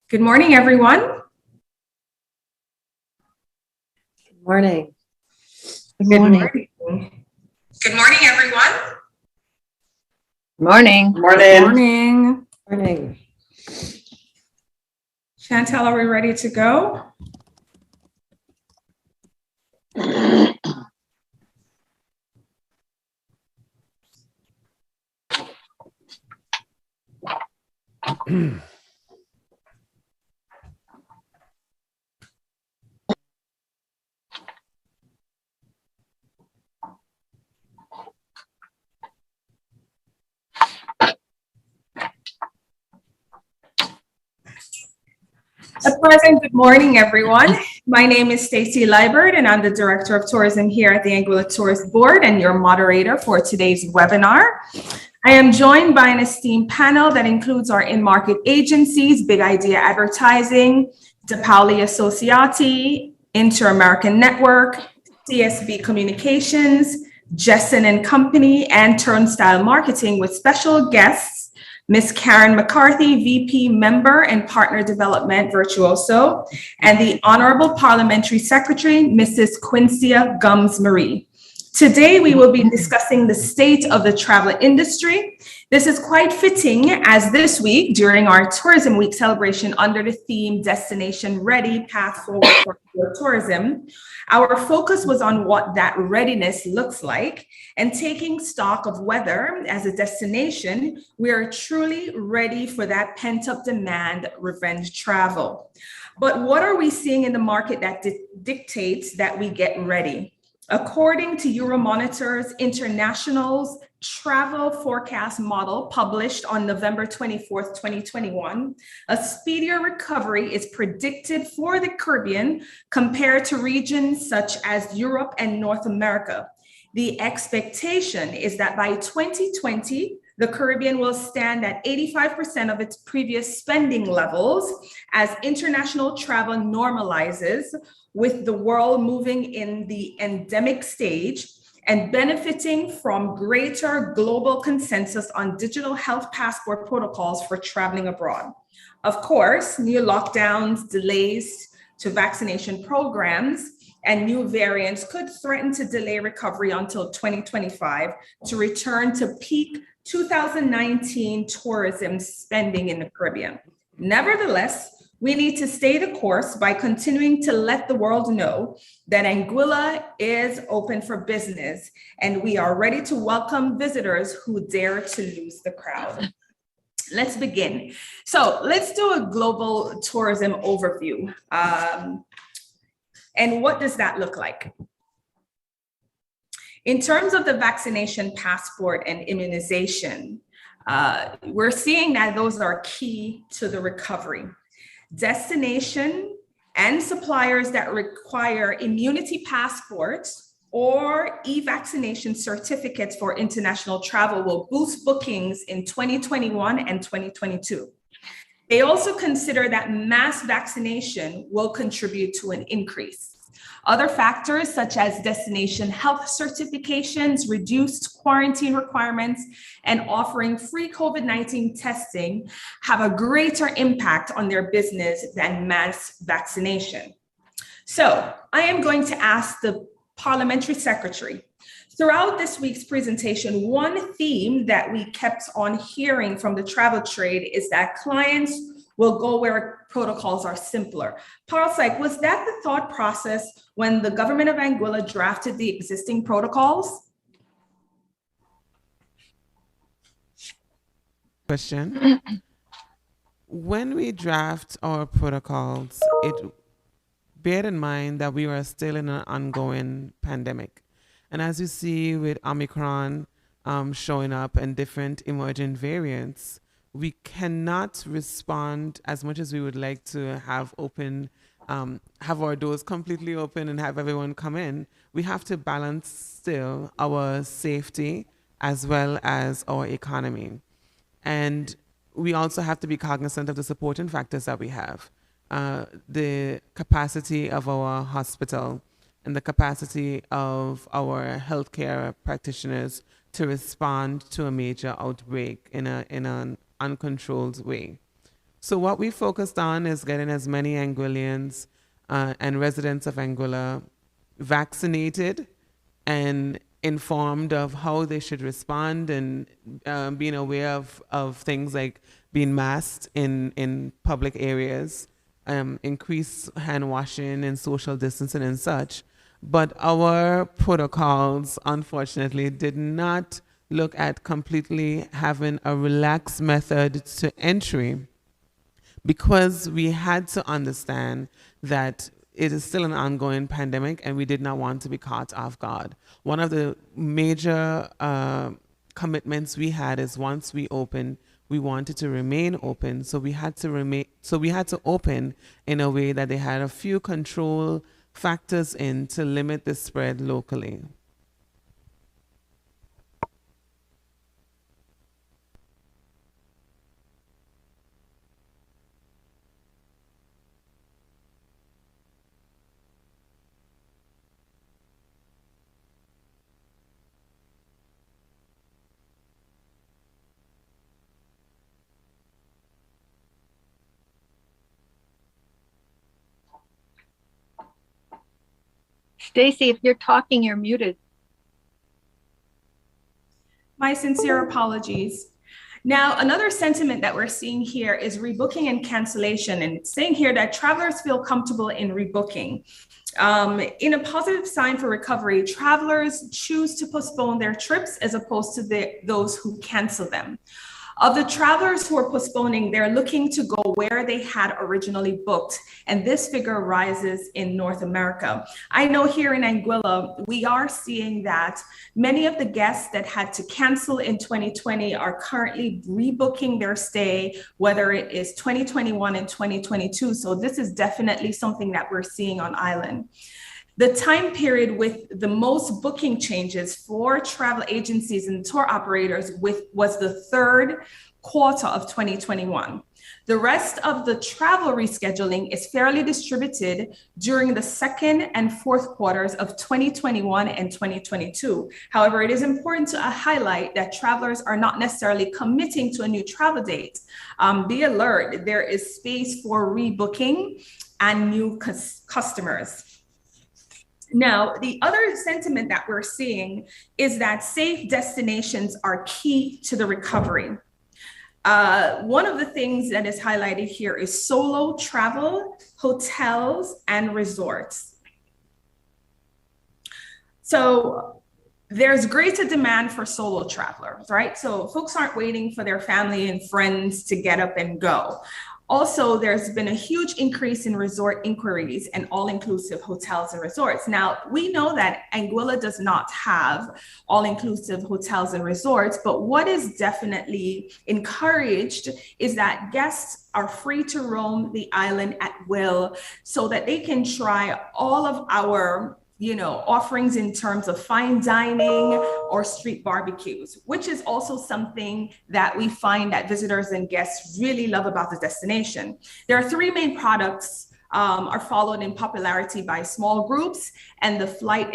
Good morning, everyone. Good morning. Good morning. Good morning, everyone. Morning. Morning. Morning. Chantel, are we ready to go? A pleasant good morning, everyone. My name is Stacy Liebert, and I'm the Director of Tourism here at the Anguilla Tourist Board and your moderator for today's webinar. I am joined by an esteemed panel that includes our in-market agencies, Big Idea Advertising, DePauli Associati, Inter-American Network, CSB Communications, Jessen and Company, and Turnstile Marketing, with special guests Ms. Karen McCarthy, VP Member and Partner Development Virtuoso, and the Honorable Parliamentary Secretary, Mrs. Quincia Gums-Marie. Today, we will be discussing the state of the travel industry. This is quite fitting, as this week, during our Tourism Week celebration under the theme Destination Ready, Path Forward for Tourism, our focus was on what that readiness looks like, and taking stock of whether, as a destination, we are truly ready for that pent-up demand revenge travel. But what are we seeing in the market that dictates that we get ready? According to Euromonitor's International's travel forecast model published on November 24th, 2021, a speedier recovery is predicted for the Caribbean compared to regions such as Europe and North America. The expectation is that by 2020, the Caribbean will stand at 85% of its previous spending levels as international travel normalizes, with the world moving in the endemic stage and benefiting from greater global consensus on digital health passport protocols for traveling abroad. Of course, new lockdowns, delays to vaccination programs, and new variants could threaten to delay recovery until 2025 to return to peak 2019 tourism spending in the Caribbean. Nevertheless, we need to stay the course by continuing to let the world know that Anguilla is open for business, and we are ready to welcome visitors who dare to lose the crowd. Let's begin. So let's do a global tourism overview. And what does that look like? In terms of the vaccination passport and immunization, we're seeing that those are key to the recovery. Destination and suppliers that require immunity passports or e-vaccination certificates for international travel will boost bookings in 2021 and 2022. They also consider that mass vaccination will contribute to an increase. Other factors such as destination health certifications, reduced quarantine requirements, and offering free COVID-19 testing have a greater impact on their business than mass vaccination. So I am going to ask the Parliamentary Secretary, throughout this week's presentation, one theme that we kept on hearing from the travel trade is that clients will go where protocols are simpler. Parasite, was that the thought process when the government of Anguilla drafted the existing protocols? Question. When we draft our protocols, bear in mind that we are still in an ongoing pandemic. And as you see with Omicron showing up and different emerging variants, we cannot respond as much as we would like to have open, have our doors completely open and have everyone come in. We have to balance still our safety as well as our economy. And we also have to be cognizant of the supporting factors that we have. The capacity of our hospital and the capacity of our healthcare practitioners to respond to a major outbreak in an uncontrolled way. So what we focused on is getting as many Anguillians and residents of Anguilla vaccinated and informed of how they should respond, and being aware of things like being masked in public areas, increase hand washing and social distancing and such. But our protocols, unfortunately, did not look at completely having a relaxed method to entry, because we had to understand that it is still an ongoing pandemic and we did not want to be caught off guard. One of the major commitments we had is once we opened, we wanted to remain open. So we had to open in a way that they had a few control factors in to limit the spread locally. Stacy, if you're talking, you're muted. My sincere apologies. Now, another sentiment that we're seeing here is rebooking and cancellation, and it's saying here that travelers feel comfortable in rebooking. In a positive sign for recovery, travelers choose to postpone their trips as opposed to those who cancel them. Of the travelers who are postponing, they're looking to go where they had originally booked, and this figure rises in North America. I know here in Anguilla, we are seeing that many of the guests that had to cancel in 2020 are currently rebooking their stay, whether it is 2021 and 2022. So this is definitely something that we're seeing on island. The time period with the most booking changes for travel agencies and tour operators was the third quarter of 2021. The rest of the travel rescheduling is fairly distributed during the second and fourth quarters of 2021 and 2022. However, it is important to highlight that travelers are not necessarily committing to a new travel date. Be alert, there is space for rebooking and new customers. Now, the other sentiment that we're seeing is that safe destinations are key to the recovery. One of the things that is highlighted here is solo travel, hotels, and resorts. So there's greater demand for solo travelers, right? So folks aren't waiting for their family and friends to get up and go. Also, there's been a huge increase in resort inquiries and all-inclusive hotels and resorts. Now, we know that Anguilla does not have all-inclusive hotels and resorts, but what is definitely encouraged is that guests are free to roam the island at will so that they can try all of our offerings in terms of fine dining or street barbecues, which is also something that we find that visitors and guests really love about the destination. There are three main products are followed in popularity by small groups, and the flight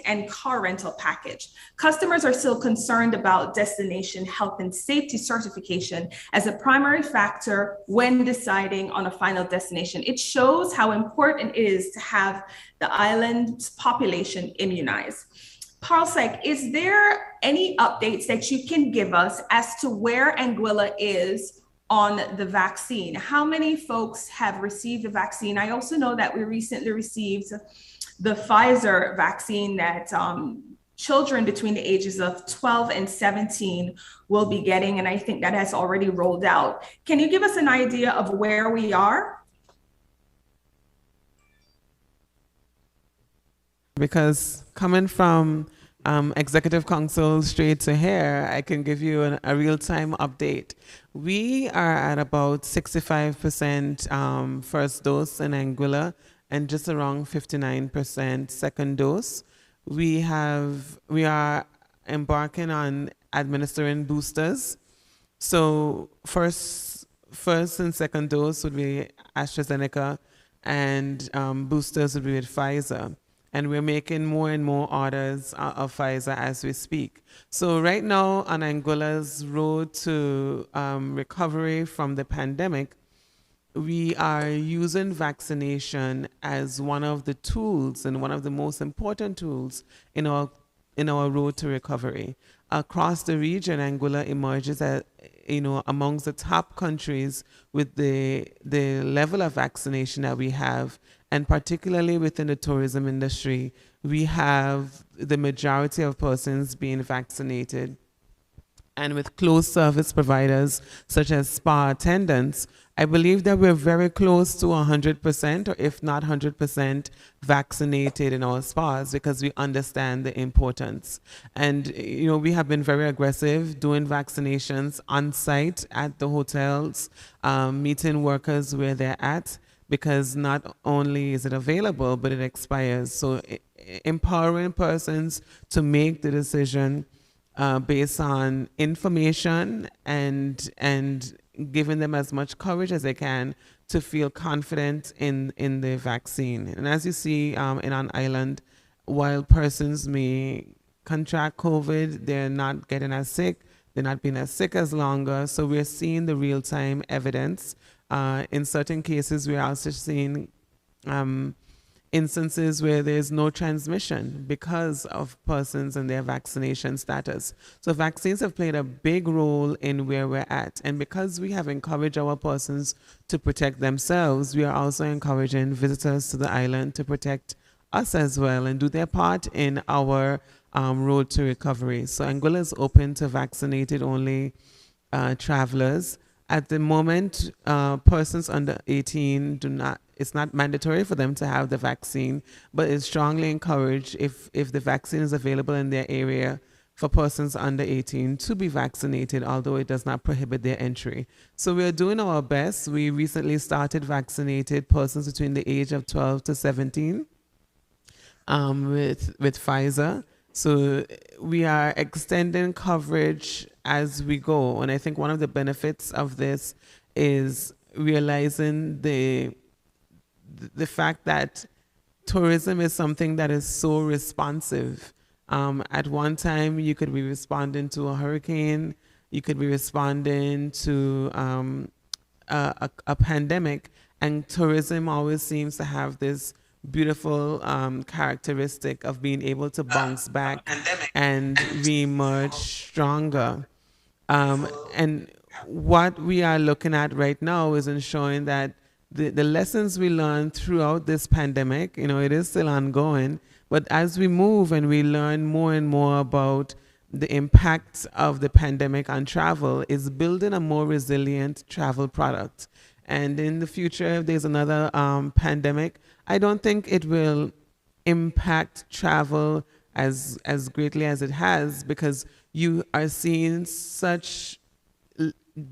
and car rental package. Customers are still concerned about destination health and safety certification as a primary factor when deciding on a final destination. It shows how important it is to have the island's population immunized. Parsec, is there any updates that you can give us as to where Anguilla is on the vaccine? How many folks have received the vaccine? I also know that we recently received the Pfizer vaccine that children between the ages of 12 and 17 will be getting, and I think that has already rolled out. Can you give us an idea of where we are? Because coming from executive council straight to here, I can give you a real-time update. We are at about 65% first dose in Anguilla and just around 59% second dose. We are embarking on administering boosters. So first and second dose would be AstraZeneca, and boosters would be with Pfizer. and we're making more and more orders of Pfizer as we speak. So right now on Anguilla's road to recovery from the pandemic, we are using vaccination as one of the tools and one of the most important tools in our road to recovery. Across the region, Anguilla emerges as amongst the top countries with the level of vaccination that we have, and particularly within the tourism industry, we have the majority of persons being vaccinated. And with closed service providers such as spa attendants, I believe that we're very close to 100%, or if not 100%, vaccinated in our spas, because we understand the importance. And, we have been very aggressive doing vaccinations on site at the hotels, meeting workers where they're at, because not only is it available, but it expires. So empowering persons to make the decision based on information and giving them as much courage as they can to feel confident in the vaccine. And as you see in an island, while persons may contract COVID, they're not getting as sick, they're not being as sick as longer. So we're seeing the real-time evidence. In certain cases, we're also seeing instances where there's no transmission because of persons and their vaccination status. So vaccines have played a big role in where we're at. And because we have encouraged our persons to protect themselves, we are also encouraging visitors to the island to protect us as well and do their part in our road to recovery. So Anguilla is open to vaccinated only travelers. At the moment, persons under 18 it's not mandatory for them to have the vaccine, but it's strongly encouraged if the vaccine is available in their area for persons under 18 to be vaccinated, although it does not prohibit their entry. So we're doing our best. We recently started vaccinated persons between the age of 12 to 17 with Pfizer. So we are extending coverage as we go. And I think one of the benefits of this is realizing the fact that tourism is something that is so responsive. At one time, you could be responding to a hurricane, you could be responding to a pandemic, and tourism always seems to have this beautiful characteristic of being able to bounce back and reemerge stronger. And what we are looking at right now is ensuring that the lessons we learned throughout this pandemic, it is still ongoing, but as we move and we learn more and more about the impacts of the pandemic on travel, is building a more resilient travel product. And in the future, if there's another pandemic, I don't think it will impact travel as greatly as it has, because you are seeing such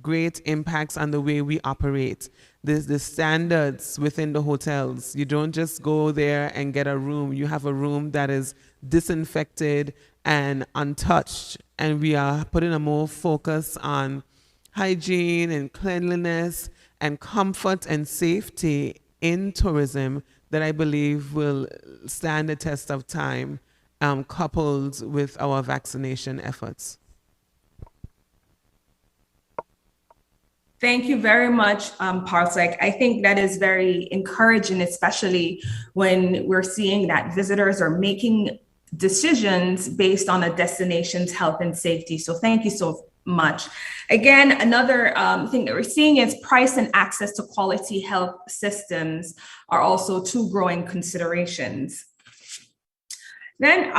great impacts on the way we operate. There's the standards within the hotels. You don't just go there and get a room. You have a room that is disinfected and untouched. And we are putting a more focus on hygiene and cleanliness and comfort and safety in tourism that I believe will stand the test of time, coupled with our vaccination efforts. Thank you very much, Parsec. I think that is very encouraging, especially when we're seeing that visitors are making decisions based on a destination's health and safety. So thank you so much. Again, another thing that we're seeing is price and access to quality health systems are also two growing considerations. Then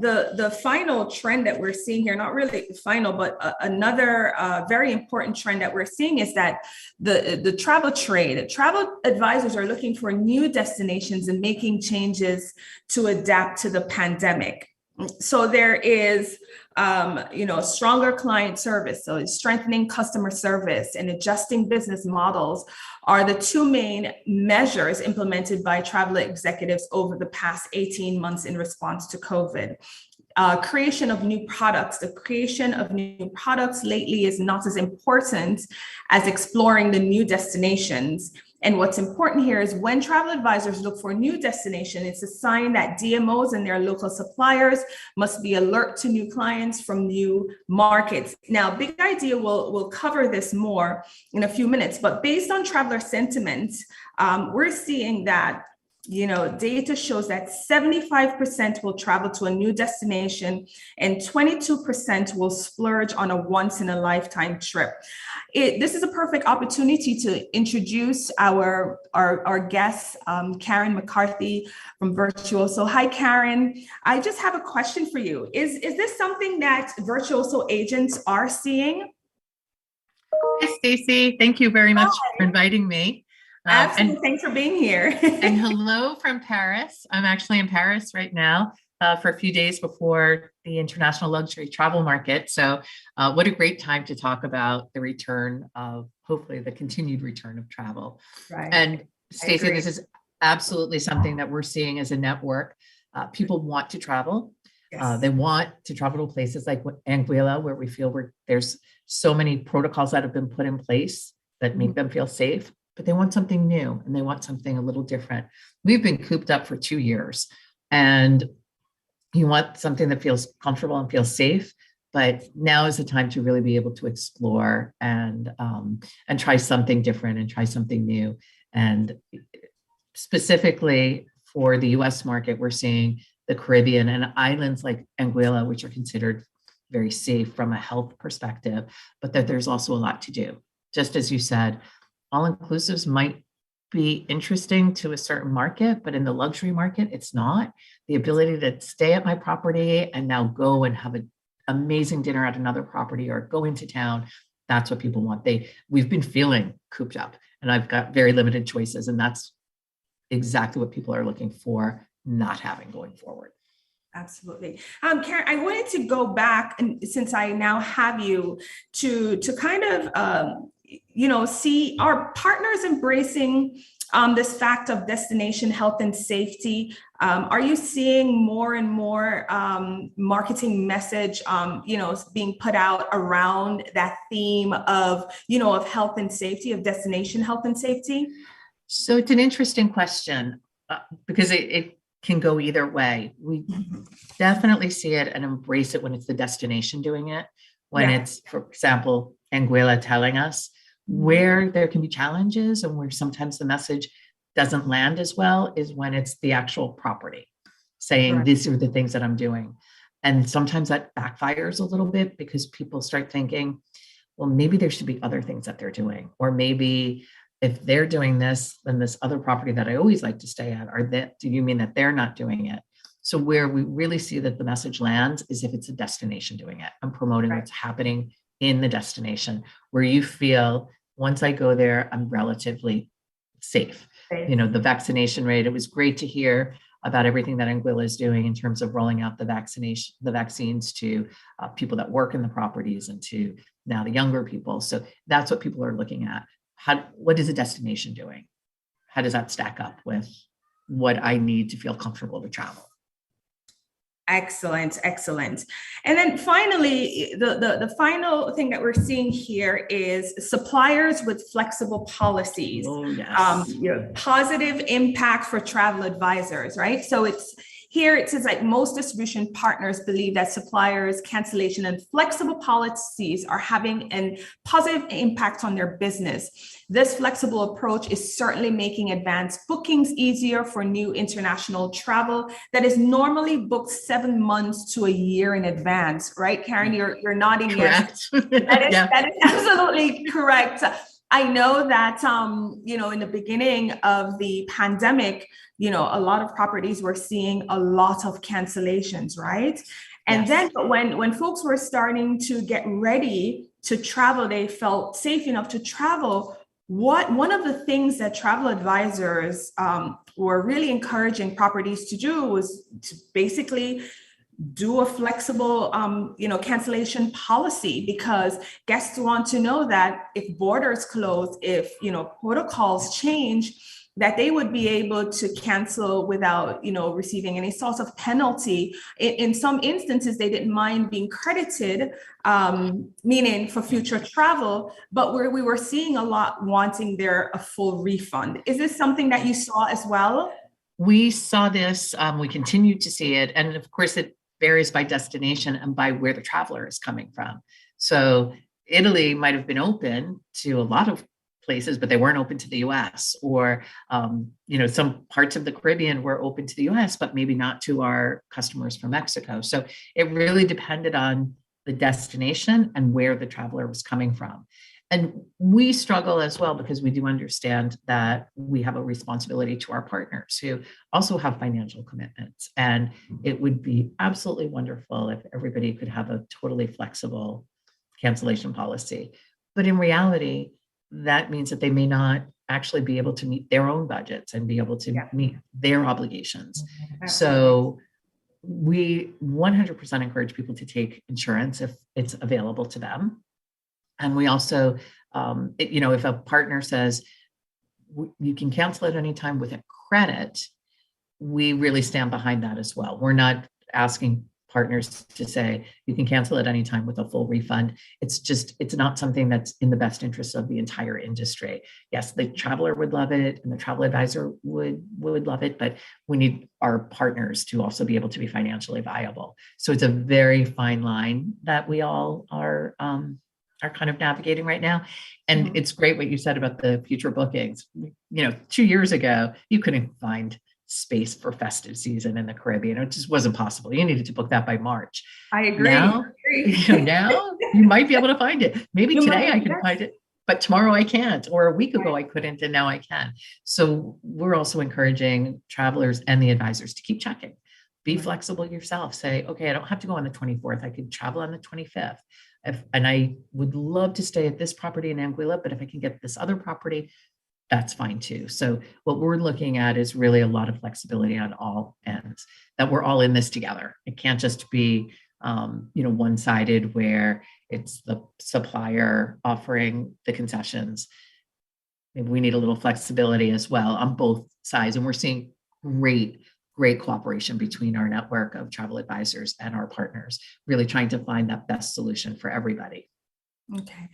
the final trend that we're seeing here, not really final, but another very important trend that we're seeing is that the travel trade, travel advisors are looking for new destinations and making changes to adapt to the pandemic. So there is, stronger client service. So strengthening customer service and adjusting business models are the two main measures implemented by travel executives over the past 18 months in response to COVID. Creation of new products. The creation of new products lately is not as important as exploring the new destinations And what's important here is when travel advisors look for a new destination, it's a sign that DMOs and their local suppliers must be alert to new clients from new markets. Now, Big Idea will cover this more in a few minutes, but based on traveler sentiment, we're seeing that data shows that 75% will travel to a new destination and 22% will splurge on a once-in-a-lifetime trip. This is a perfect opportunity to introduce our guest, Karen McCarthy from Virtuoso. Hi, Karen. I just have a question for you. Is this something that Virtuoso agents are seeing? Hi, Stacy. Thank you very much for inviting me. Absolutely. Thanks for being here. And hello from Paris. I'm actually in Paris right now for a few days before the international luxury travel market. So what a great time to talk about the return of, hopefully the continued return of travel. Right. And Stacy, this is absolutely something that we're seeing as a network. People want to travel. Yes. They want to travel to places like Anguilla, where we feel there's so many protocols that have been put in place that make them feel safe. But they want something new and they want something a little different. We've been cooped up for 2 years and you want something that feels comfortable and feels safe, but now is the time to really be able to explore and try something different and try something new. And specifically for the US market, we're seeing the Caribbean and islands like Anguilla, which are considered very safe from a health perspective, but that there's also a lot to do. Just as you said, AllInclusives might be interesting to a certain market, but in the luxury market, it's not. The ability to stay at my property and now go and have an amazing dinner at another property or go into town, that's what people want. We've been feeling cooped up and I've got very limited choices, and that's exactly what people are looking for, not having going forward. Absolutely. Karen, I wanted to go back, and since I now have you, to kind of see our partners embracing this fact of destination health and safety. Are you seeing more and more marketing message, being put out around that theme of health and safety, of destination health and safety? So it's an interesting question because it can go either way. We definitely see it and embrace it when it's the destination doing it. When it's, for example, Anguilla telling us. Where there can be challenges and where sometimes the message doesn't land as well is when it's the actual property saying, these are the things that I'm doing. And sometimes that backfires a little bit because people start thinking, well, maybe there should be other things that they're doing. Or maybe if they're doing this, then this other property that I always like to stay at, do you mean that they're not doing it? So where we really see that the message lands is if it's a destination doing it and promoting what's happening in the destination, where you feel once I go there, I'm relatively safe. The vaccination rate, it was great to hear about everything that Anguilla is doing in terms of rolling out the vaccines to people that work in the properties and to now the younger people. So that's what people are looking at. What is a destination doing? How does that stack up with what I need to feel comfortable to travel? Excellent. And then finally, the final thing that we're seeing here is suppliers with flexible policies. Oh, yes. Positive impact for travel advisors, right? So it says like most distribution partners believe that suppliers, cancellation, and flexible policies are having a positive impact on their business. This flexible approach is certainly making advanced bookings easier for new international travel that is normally booked 7 months to a year in advance, right? Karen, you're nodding yes. That is absolutely correct. I know that, in the beginning of the pandemic, a lot of properties were seeing a lot of cancellations, right? And then when folks were starting to get ready to travel, they felt safe enough to travel. One of the things that travel advisors were really encouraging properties to do was to basically do a flexible, cancellation policy, because guests want to know that if borders close, if, protocols change, that they would be able to cancel without, receiving any sort of penalty. In some instances, they didn't mind being credited, meaning for future travel, but we were seeing a lot wanting a full refund. Is this something that you saw as well? We saw this, we continued to see it. And of course, it varies by destination and by where the traveler is coming from. So Italy might have been open to a lot of places, but they weren't open to the US, or, some parts of the Caribbean were open to the US, but maybe not to our customers from Mexico. So it really depended on the destination and where the traveler was coming from. And we struggle as well because we do understand that we have a responsibility to our partners who also have financial commitments. And it would be absolutely wonderful if everybody could have a totally flexible cancellation policy. But in reality, that means that they may not actually be able to meet their own budgets and be able to meet their obligations. So we 100% encourage people to take insurance if it's available to them. And we also, if a partner says you can cancel at any time with a credit, we really stand behind that as well. We're not asking partners to say you can cancel at any time with a full refund. It's not something that's in the best interest of the entire industry. Yes, the traveler would love it and the travel advisor would love it, but we need our partners to also be able to be financially viable. So it's a very fine line that we all are kind of navigating right now. And it's great what you said about the future bookings. 2 years ago, you couldn't find space for festive season in the Caribbean. It just wasn't possible. You needed to book that by March. I agree. Now you might be able to find it. Maybe today I can find it, but tomorrow I can't, or a week ago I couldn't, and now I can. So we're also encouraging travelers and the advisors to keep checking. Be flexible yourself. Say, okay, I don't have to go on the 24th. I could travel on the 25th. And I would love to stay at this property in Anguilla, but if I can get this other property, that's fine too. So what we're looking at is really a lot of flexibility on all ends, that we're all in this together. It can't just be, one-sided where it's the supplier offering the concessions. Maybe we need a little flexibility as well on both sides. And we're seeing great cooperation between our network of travel advisors and our partners, really trying to find that best solution for everybody. Okay.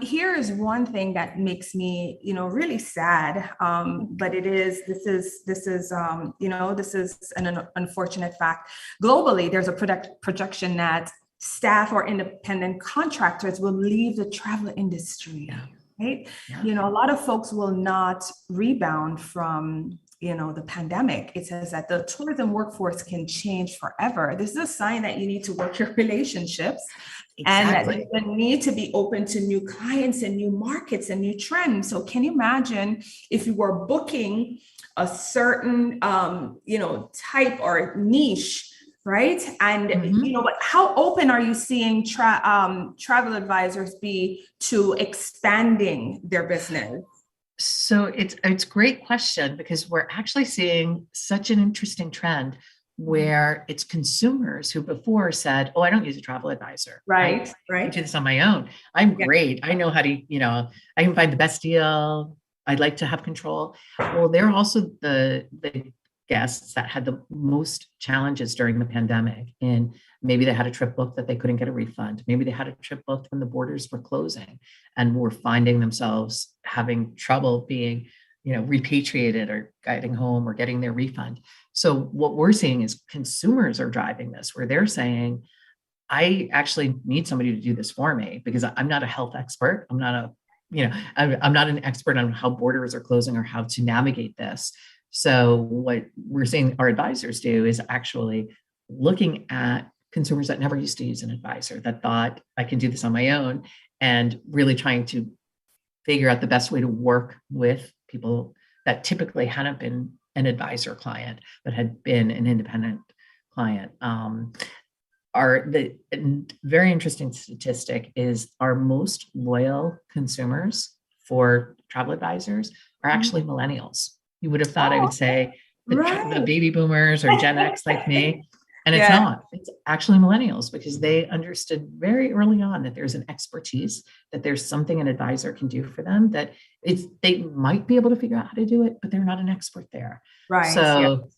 Here is one thing that makes me, really sad. But this is an unfortunate fact. Globally, there's a projection that staff or independent contractors will leave the travel industry, right? Yeah. A lot of folks will not rebound from the pandemic. It says that the tourism workforce can change forever. This is a sign that you need to work your relationships. Exactly. And that you need to be open to new clients and new markets and new trends. So can you imagine if you were booking a certain, type or niche, right? And, but how open are you seeing travel advisors be to expanding their business? So it's a great question, because we're actually seeing such an interesting trend where it's consumers who before said, oh, I don't use a travel advisor. Right. I do this on my own. I'm great. I know how to, I can find the best deal. I'd like to have control. Well, they're also the guests that had the most challenges during the pandemic. And maybe they had a trip booked that they couldn't get a refund. Maybe they had a trip booked when the borders were closing and were finding themselves having trouble being, repatriated or getting home or getting their refund. So what we're seeing is consumers are driving this, where they're saying, I actually need somebody to do this for me, because I'm not a health expert. I'm not I'm not an expert on how borders are closing or how to navigate this. So what we're seeing our advisors do is actually looking at consumers that never used to use an advisor, that thought I can do this on my own, and really trying to figure out the best way to work with people that typically hadn't been an advisor client, but had been an independent client. The very interesting statistic is our most loyal consumers for travel advisors are actually millennials. You would have thought I would say the baby boomers or Gen X like me. And it's Yeah. not, it's actually millennials because they understood very early on that there's an expertise, that there's something an advisor can do for them, that they might be able to figure out how to do it, but they're not an expert there. Right. So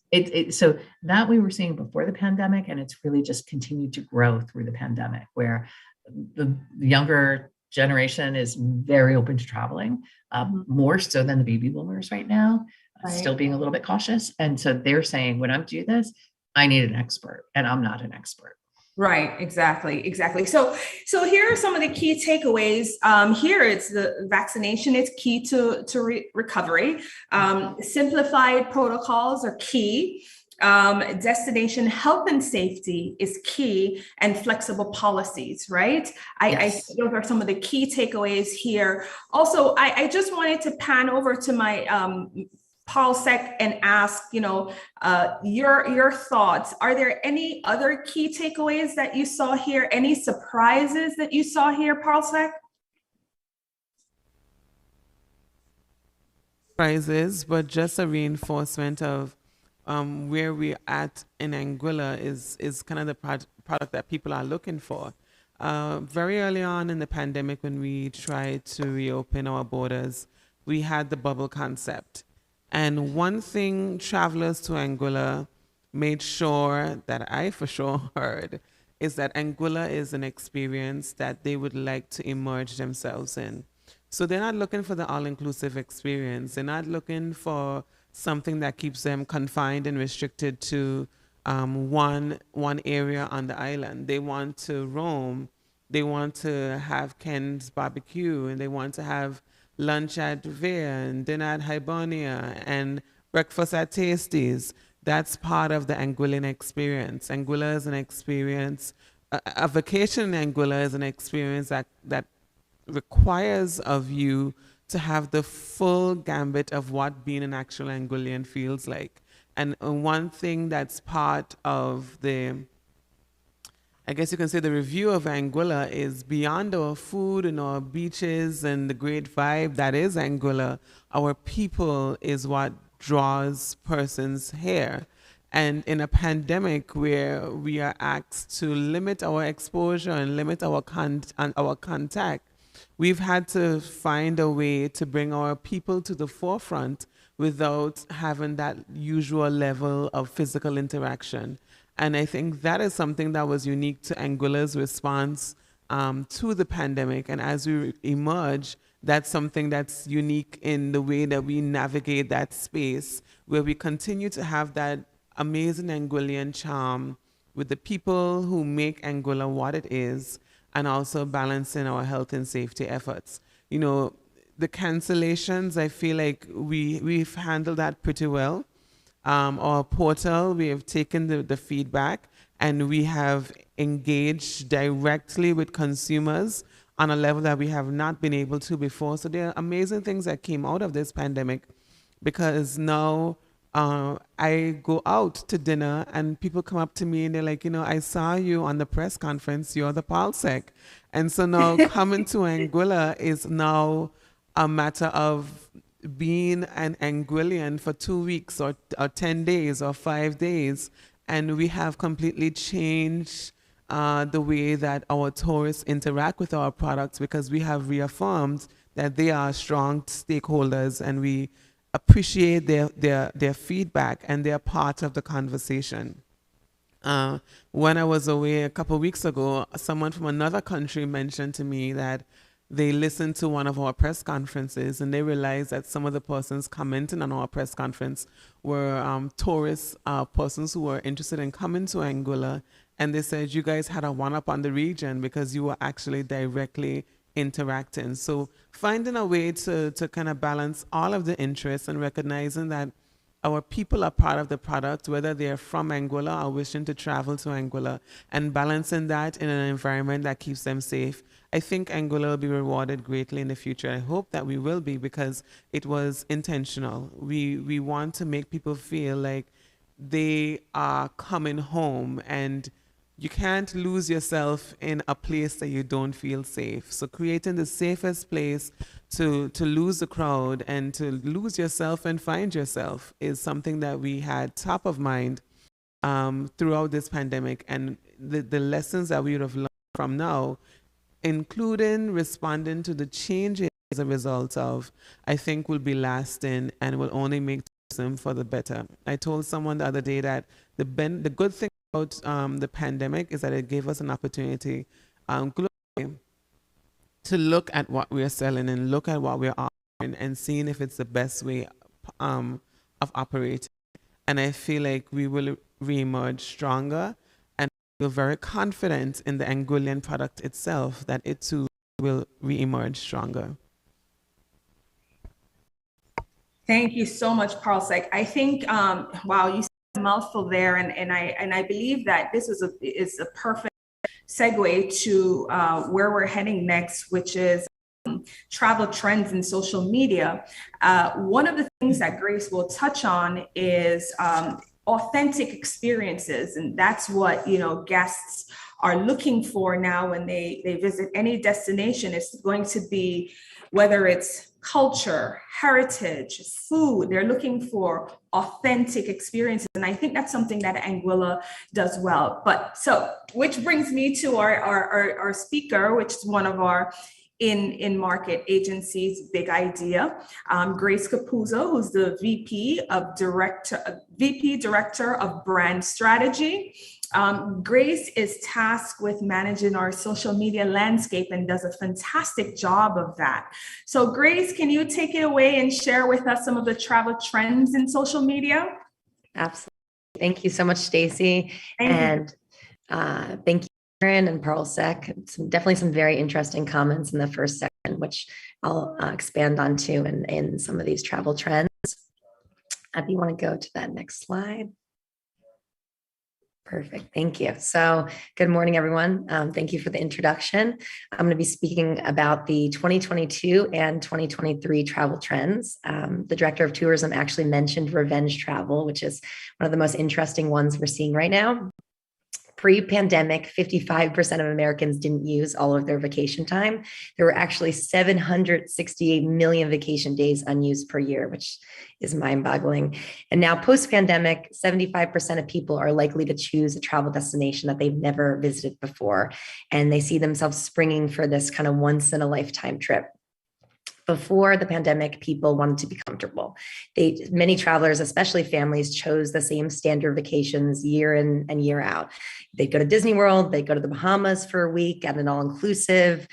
so that we were seeing before the pandemic, and it's really just continued to grow through the pandemic, where the younger generation is very open to traveling, more so than the baby boomers right now, still being a little bit cautious. And so they're saying, when I do this, I need an expert, and I'm not an expert. Right, exactly. So here are some of the key takeaways. Here, it's the vaccination is key to recovery. Simplified protocols are key. Destination health and safety is key, and flexible policies, right? Yes. Those are some of the key takeaways here. Also, I just wanted to pan over to my Paul Sec and ask, your thoughts. Are there any other key takeaways that you saw here? Any surprises that you saw here, Paul Sec? Surprises, but just a reinforcement of where we're at in Anguilla is kind of the product that people are looking for. Very early on in the pandemic, when we tried to reopen our borders, we had the bubble concept. And one thing travelers to Anguilla made sure that I for sure heard is that Anguilla is an experience that they would like to immerse themselves in. So they're not looking for the all-inclusive experience. They're not looking for something that keeps them confined and restricted to one area on the island. They want to roam. They want to have Ken's barbecue, and they want to have lunch at Vea and dinner at Hibernia and breakfast at Tasties. That's part of the Anguillan experience. Anguilla is an experience, a vacation in Anguilla is an experience that requires of you to have the full gambit of what being an actual Anguillan feels like. And one thing that's part of I guess you can say the review of Anguilla is beyond our food and our beaches and the great vibe that is Anguilla, our people is what draws persons here. And in a pandemic where we are asked to limit our exposure and limit our contact, we've had to find a way to bring our people to the forefront without having that usual level of physical interaction. And I think that is something that was unique to Anguilla's response to the pandemic. And as we emerge, that's something that's unique in the way that we navigate that space, where we continue to have that amazing Anguillan charm with the people who make Anguilla what it is, and also balancing our health and safety efforts. The cancellations, I feel like we've handled that pretty well. Our portal, we have taken the feedback, and we have engaged directly with consumers on a level that we have not been able to before. So there are amazing things that came out of this pandemic, because now I go out to dinner and people come up to me and they're like, I saw you on the press conference, you're the PALSEC. And so now coming to Anguilla is now a matter of being an Anguillian for 2 weeks or 10 days or 5 days. And we have completely changed the way that our tourists interact with our products, because we have reaffirmed that they are strong stakeholders, and we appreciate their feedback, and they're part of the conversation. When I was away a couple of weeks ago, someone from another country mentioned to me that they listened to one of our press conferences, and they realized that some of the persons commenting on our press conference were tourists, persons who were interested in coming to Anguilla. And they said, you guys had a one-up on the region because you were actually directly interacting. So finding a way to kind of balance all of the interests and recognizing that our people are part of the product, whether they're from Anguilla or wishing to travel to Anguilla, and balancing that in an environment that keeps them safe. I think Anguilla will be rewarded greatly in the future. I hope that we will be, because it was intentional. We want to make people feel like they are coming home, and you can't lose yourself in a place that you don't feel safe. So creating the safest place to lose the crowd and to lose yourself and find yourself is something that we had top of mind throughout this pandemic, and the lessons that we would have learned from now, including responding to the changes as a result of, I think will be lasting and will only make tourism for the better. I told someone the other day that the good thing about the pandemic is that it gave us an opportunity globally to look at what we're selling and look at what we're offering and seeing if it's the best way of operating. And I feel like we will reemerge stronger, and we're very confident in the Anguillan product itself that it too will reemerge stronger. Thank you so much, Parlsec. I think, wow, you said a mouthful there, and I believe that this is a perfect segue to where we're heading next, which is travel trends in social media. One of the things that Grace will touch on is authentic experiences, and that's what guests are looking for now when they visit any destination. It's going to be whether it's culture, heritage, food. They're looking for authentic experiences, and I think that's something that Anguilla does well. But which brings me to our speaker, which is one of our in-market agencies, Big Idea, Grace Capuzzo, who's the VP Director of Brand Strategy. Grace is tasked with managing our social media landscape and does a fantastic job of that. So Grace, can you take it away and share with us some of the travel trends in social media? Absolutely. Thank you so much, Stacy. And thank you, Karen and Parlsec. Definitely some very interesting comments in the first section, which I'll expand on too in some of these travel trends. If you want to go to that next slide. Perfect. Thank you. So good morning, everyone. Thank you for the introduction. I'm going to be speaking about the 2022 and 2023 travel trends. The Director of Tourism actually mentioned revenge travel, which is one of the most interesting ones we're seeing right now. Pre-pandemic, 55% of Americans didn't use all of their vacation time. There were actually 768 million vacation days unused per year, which is mind-boggling. And now post-pandemic, 75% of people are likely to choose a travel destination that they've never visited before. And they see themselves springing for this kind of once-in-a-lifetime trip. Before the pandemic, people wanted to be comfortable. Many travelers, especially families, chose the same standard vacations year in and year out. They'd go to Disney World, they'd go to the Bahamas for a week at an all-inclusive.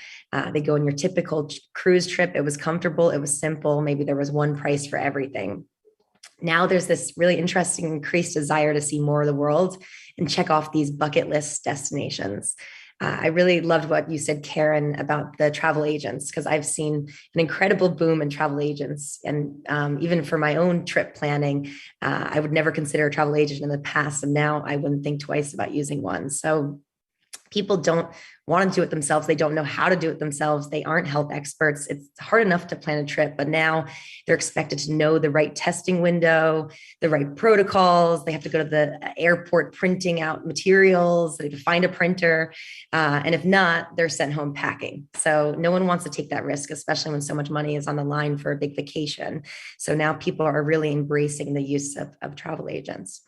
They go on your typical cruise trip. It was comfortable, it was simple. Maybe there was one price for everything. Now there's this really interesting increased desire to see more of the world and check off these bucket list destinations. I really loved what you said, Karen, about the travel agents, because I've seen an incredible boom in travel agents. And even for my own trip planning, I would never consider a travel agent in the past. And now I wouldn't think twice about using one. So people don't want to do it themselves. They don't know how to do it themselves. They aren't health experts. It's hard enough to plan a trip, but now they're expected to know the right testing window, the right protocols. They have to go to the airport printing out materials. They have to find a printer. And if not, they're sent home packing. So no one wants to take that risk, especially when so much money is on the line for a big vacation. So now people are really embracing the use of travel agents.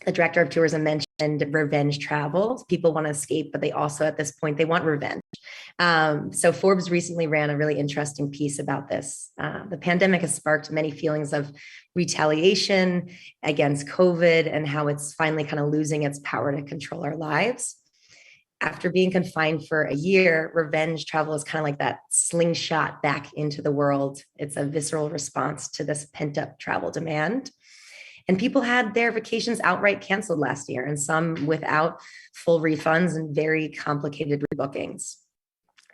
The Director of Tourism mentioned revenge travel. People want to escape, but they also, at this point, they want revenge. So Forbes recently ran a really interesting piece about this. The pandemic has sparked many feelings of retaliation against COVID and how it's finally kind of losing its power to control our lives. After being confined for a year, revenge travel is kind of like that slingshot back into the world. It's a visceral response to this pent-up travel demand. And people had their vacations outright canceled last year, and some without full refunds and very complicated rebookings.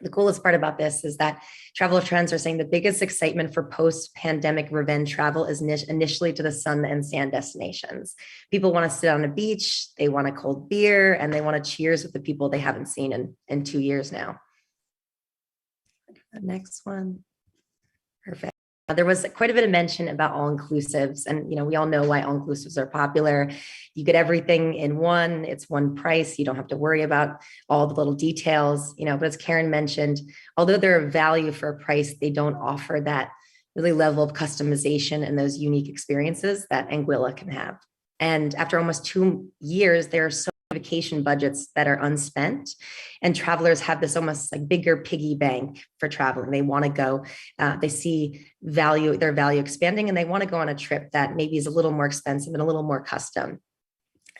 The coolest part about this is that travel trends are saying the biggest excitement for post-pandemic revenge travel is initially to the sun and sand destinations. People want to sit on a beach, they want a cold beer, and they want to cheers with the people they haven't seen in 2 years now. The next one. Perfect. There was quite a bit of mention about all-inclusives, and we all know why all-inclusives are popular. You get everything in one, it's one price. You don't have to worry about all the little details, but as Karen mentioned, although they're a value for a price, they don't offer that really level of customization and those unique experiences that Anguilla can have. And after almost 2 years, there are so many vacation budgets that are unspent. And travelers have this almost like bigger piggy bank for traveling. They want to go, they see their value expanding, and they want to go on a trip that maybe is a little more expensive and a little more custom.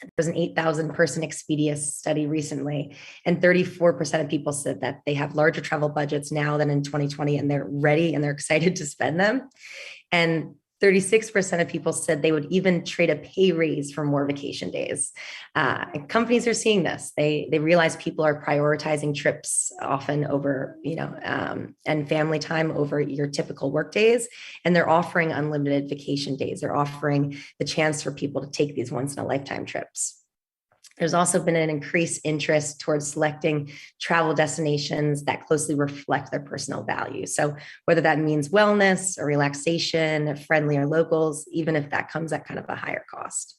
There was an 8,000 person Expedia study recently, and 34% of people said that they have larger travel budgets now than in 2020, and they're ready and they're excited to spend them. And 36% of people said they would even trade a pay raise for more vacation days. And companies are seeing this. They realize people are prioritizing trips often over, and family time over your typical work days. And they're offering unlimited vacation days. They're offering the chance for people to take these once in a lifetime trips. There's also been an increased interest towards selecting travel destinations that closely reflect their personal values. So whether that means wellness or relaxation, friendlier locals, even if that comes at kind of a higher cost.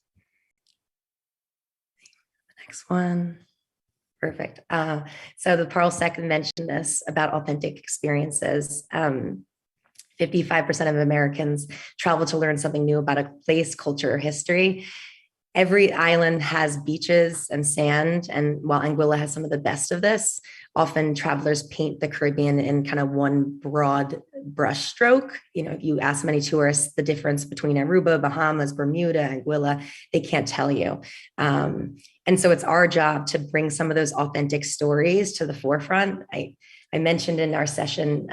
Next one. Perfect. So the Parlsec mentioned this about authentic experiences. 55% of Americans travel to learn something new about a place, culture, or history. Every island has beaches and sand, and while Anguilla has some of the best of this, often travelers paint the Caribbean in kind of one broad brush stroke. If you ask many tourists the difference between Aruba, Bahamas, Bermuda, Anguilla, they can't tell you. And so it's our job to bring some of those authentic stories to the forefront. I mentioned in our session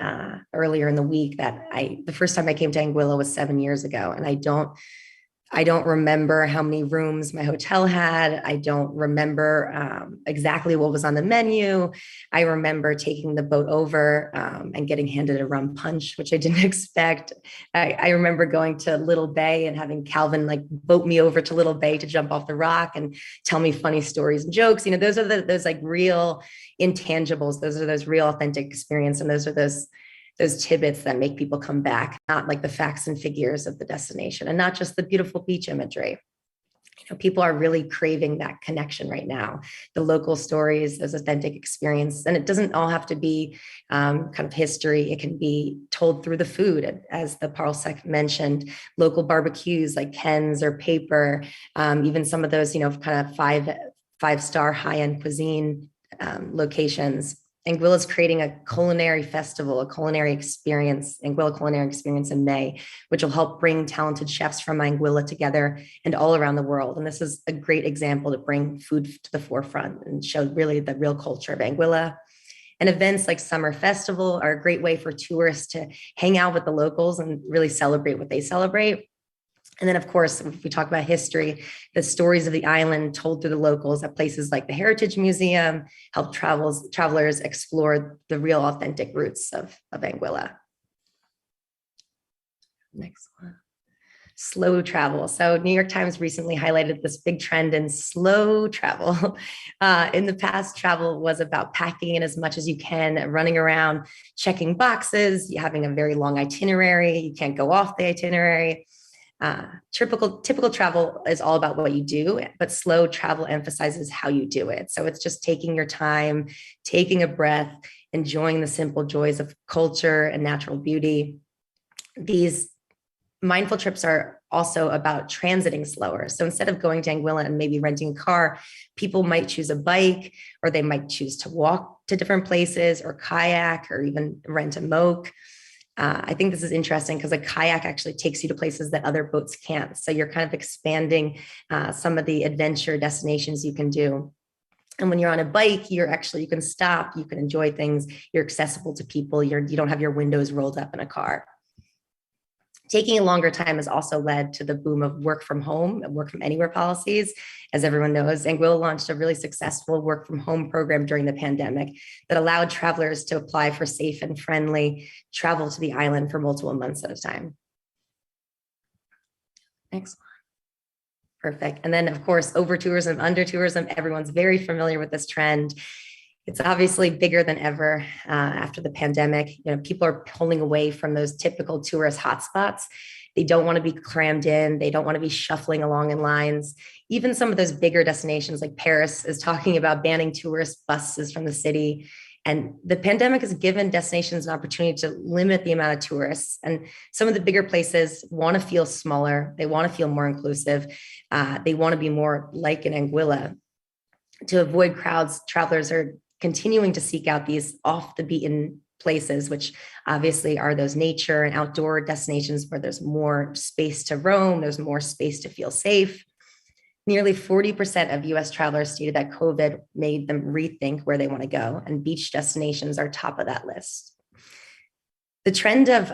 earlier in the week that the first time I came to Anguilla was 7 years ago, and I don't remember how many rooms my hotel had. I don't remember exactly what was on the menu. I remember taking the boat over and getting handed a rum punch, which I didn't expect. I remember going to Little Bay and having Calvin boat me over to Little Bay to jump off the rock and tell me funny stories and jokes. Those are those real intangibles. Those are those real authentic experience. And those are those tidbits that make people come back, not like the facts and figures of the destination, and not just the beautiful beach imagery. People are really craving that connection right now, the local stories, those authentic experiences. And it doesn't all have to be kind of history. It can be told through the food, as the Parlsec mentioned, local barbecues like Ken's or Paper, even some of those, kind of five-star high-end cuisine locations. Anguilla is creating a culinary festival, a culinary experience, Anguilla Culinary Experience in May, which will help bring talented chefs from Anguilla together and all around the world. And this is a great example to bring food to the forefront and show really the real culture of Anguilla. And events like Summer Festival are a great way for tourists to hang out with the locals and really celebrate what they celebrate. And then, of course, if we talk about history, the stories of the island told through the locals at places like the Heritage Museum help travelers explore the real authentic roots of Anguilla. Next one. Slow travel. So New York Times recently highlighted this big trend in slow travel. In the past, travel was about packing in as much as you can, running around, checking boxes, having a very long itinerary. You can't go off the itinerary. Typical travel is all about what you do, but slow travel emphasizes how you do it. So it's just taking your time, taking a breath, enjoying the simple joys of culture and natural beauty. These mindful trips are also about transiting slower. So instead of going to Anguilla and maybe renting a car, people might choose a bike, or they might choose to walk to different places, or kayak, or even rent a moke. I think this is interesting because a kayak actually takes you to places that other boats can't. So you're kind of expanding some of the adventure destinations you can do. And when you're on a bike, you can stop, you can enjoy things, you're accessible to people, you don't have your windows rolled up in a car. Taking a longer time has also led to the boom of work from home and work from anywhere policies. As everyone knows, Anguilla launched a really successful work from home program during the pandemic that allowed travelers to apply for safe and friendly travel to the island for multiple months at a time. Next one. Perfect. And then, of course, over tourism, under tourism, everyone's very familiar with this trend. It's obviously bigger than ever after the pandemic. People are pulling away from those typical tourist hotspots. They don't want to be crammed in. They don't want to be shuffling along in lines. Even some of those bigger destinations like Paris is talking about banning tourist buses from the city. And the pandemic has given destinations an opportunity to limit the amount of tourists. And some of the bigger places want to feel smaller. They want to feel more inclusive. They want to be more like an Anguilla. To avoid crowds, travelers are continuing to seek out these off the beaten places, which obviously are those nature and outdoor destinations where there's more space to roam, there's more space to feel safe. Nearly 40% of US travelers stated that COVID made them rethink where they want to go, and beach destinations are top of that list. The trend of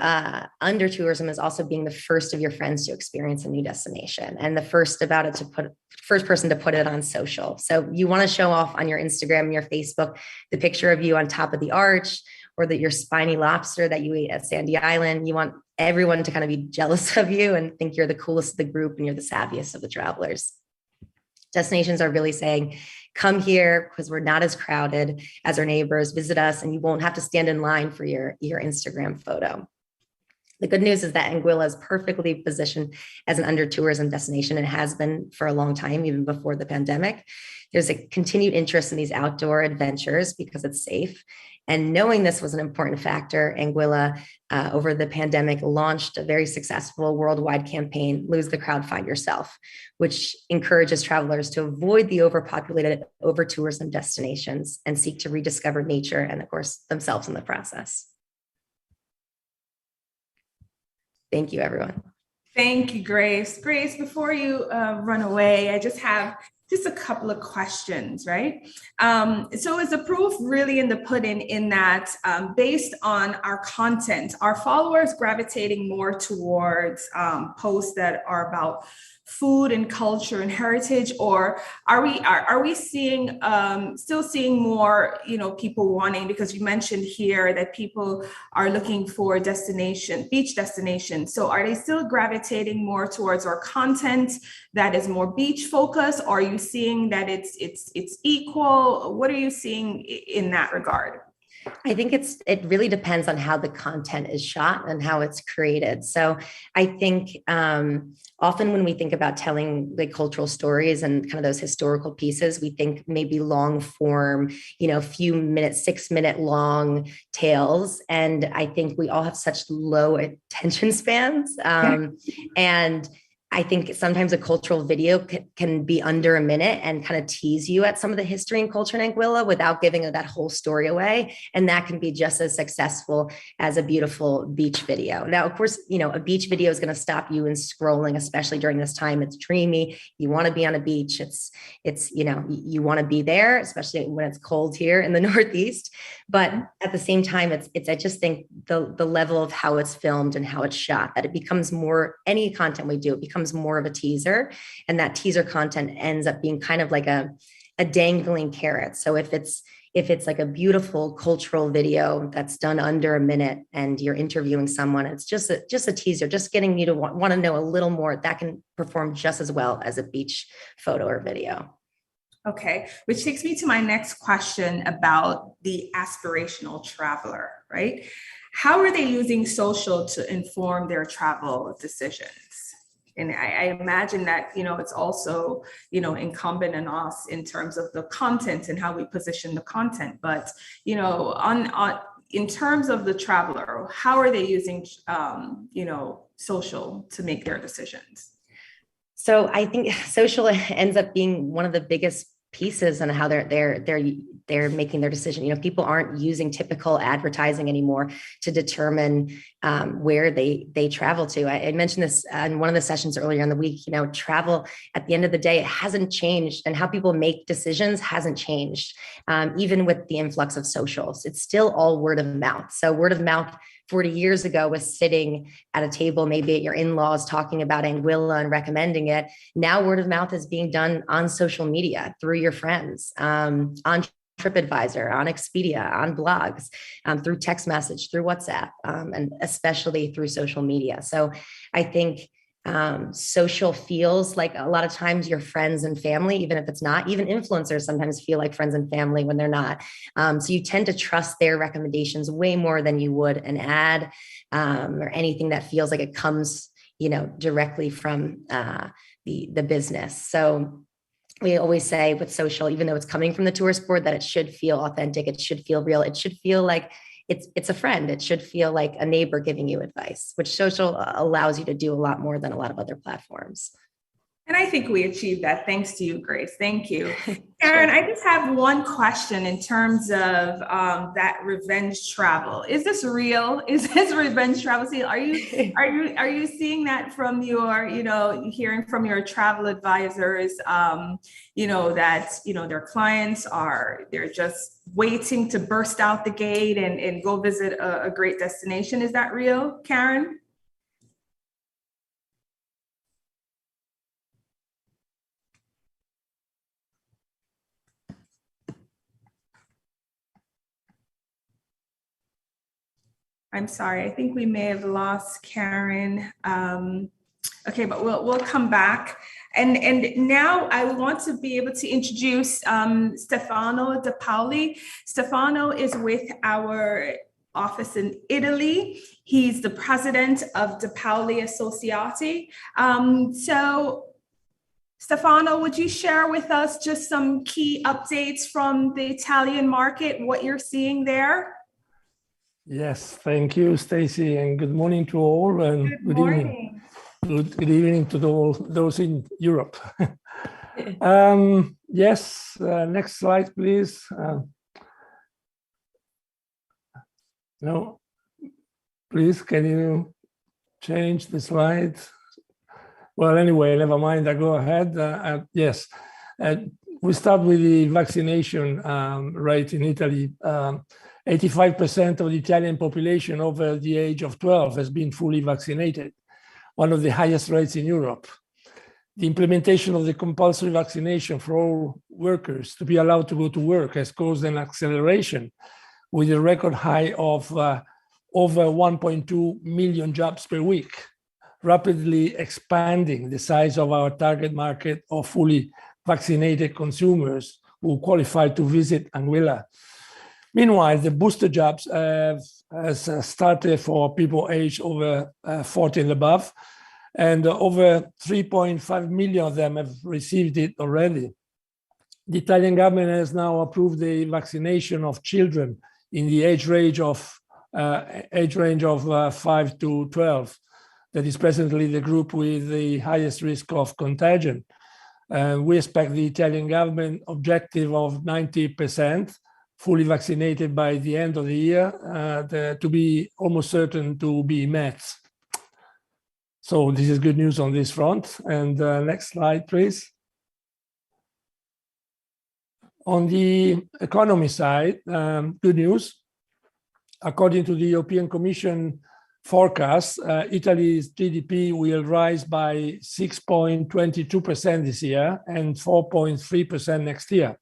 under tourism is also being the first of your friends to experience a new destination, and the first person to put it on social. So you want to show off on your Instagram and your Facebook the picture of you on top of the arch, or that your spiny lobster that you ate at Sandy Island. You want everyone to kind of be jealous of you and think you're the coolest of the group and you're the savviest of the travelers. Destinations are really saying, come here because we're not as crowded as our neighbors, visit us, and you won't have to stand in line for your Instagram photo. The good news is that Anguilla is perfectly positioned as an under tourism destination and has been for a long time, even before the pandemic. There's a continued interest in these outdoor adventures because it's safe. And knowing this was an important factor, Anguilla, over the pandemic, launched a very successful worldwide campaign, Lose the Crowd, Find Yourself, which encourages travelers to avoid the overpopulated, over-tourism destinations and seek to rediscover nature and, of course, themselves in the process. Thank you, everyone. Thank you, Grace. Grace, before you run away, I just have a couple of questions, right? So is the proof really in the pudding in that based on our content, are followers gravitating more towards posts that are about food and culture and heritage, or are we seeing still seeing more, people wanting, because you mentioned here that people are looking for beach destinations. So are they still gravitating more towards our content that is more beach focused? Or are you seeing that it's equal? What are you seeing in that regard? I think it really depends on how the content is shot and how it's created. So I think often when we think about telling like cultural stories and kind of those historical pieces, we think maybe long form, few minutes, 6-minute long tales. And I think we all have such low attention spans. And I think sometimes a cultural video can be under a minute and kind of tease you at some of the history and culture in Anguilla without giving that whole story away. And that can be just as successful as a beautiful beach video. Now, of course, a beach video is going to stop you in scrolling, especially during this time. It's dreamy. You want to be on a beach. You want to be there, especially when it's cold here in the Northeast. But at the same time, I just think the level of how it's filmed and how it's shot, that it becomes more, any content we do, it becomes more of a teaser, and that teaser content ends up being kind of like a dangling carrot. So if it's like a beautiful cultural video that's done under a minute and you're interviewing someone, it's just a teaser, just getting you to want to know a little more, that can perform just as well as a beach photo or video. Okay, which takes me to my next question about the aspirational traveler, right? How are they using social to inform their travel decisions? And I imagine that, it's also, incumbent on us in terms of the content and how we position the content. But, in terms of the traveler, how are they using, social to make their decisions? So I think social ends up being one of the biggest pieces on how they're making their decision. People aren't using typical advertising anymore to determine where they travel to. I mentioned this in one of the sessions earlier in the week. Travel at the end of the day, it hasn't changed, and how people make decisions hasn't changed. Even with the influx of socials, it's still all word of mouth. So word of mouth 40 years ago was sitting at a table, maybe at your in-laws, talking about Anguilla and recommending it. Now word of mouth is being done on social media, through your friends, on TripAdvisor, on Expedia, on blogs, through text message, through WhatsApp, and especially through social media. So I think social feels like a lot of times your friends and family, even if it's not. Even influencers sometimes feel like friends and family when they're not. So you tend to trust their recommendations way more than you would an ad or anything that feels like it comes, directly from the business. So we always say with social, even though it's coming from the tourist board, that it should feel authentic, it should feel real, it should feel like it's a friend, it should feel like a neighbor giving you advice, which social allows you to do a lot more than a lot of other platforms. And I think we achieved that. Thanks to you, Grace. Thank you. Karen, I just have one question in terms of that revenge travel. Is this real? Is this revenge travel? See, are you seeing that from your, hearing from your travel advisors, that, their clients they're just waiting to burst out the gate and go visit a great destination? Is that real, Karen? I'm sorry, I think we may have lost Karen. Okay, but we'll come back. And now I want to be able to introduce Stefano De Paoli. Stefano is with our office in Italy. He's the president of De Paoli Associati. So Stefano, would you share with us just some key updates from the Italian market, what you're seeing there? Yes, thank you, Stacy, and good morning to all, and good evening. Good evening to all those in Europe. Yes, next slide, please. No, please, can you change the slide? Well, anyway, never mind, I go ahead. Yes, we start with the vaccination rate in Italy. 85% of the Italian population over the age of 12 has been fully vaccinated, one of the highest rates in Europe. The implementation of the compulsory vaccination for all workers to be allowed to go to work has caused an acceleration with a record high of over 1.2 million jobs per week, rapidly expanding the size of our target market of fully vaccinated consumers who qualify to visit Anguilla. Meanwhile, the booster jobs has started for people aged over 40 and above, and over 3.5 million of them have received it already. The Italian government has now approved the vaccination of children in the age range of 5 to 12. That is presently the group with the highest risk of contagion. We expect the Italian government objective of 90% fully vaccinated by the end of the year to be almost certain to be met. So this is good news on this front. And next slide, please. On the economy side, good news. According to the European Commission forecast, Italy's GDP will rise by 6.22% this year and 4.3% next year.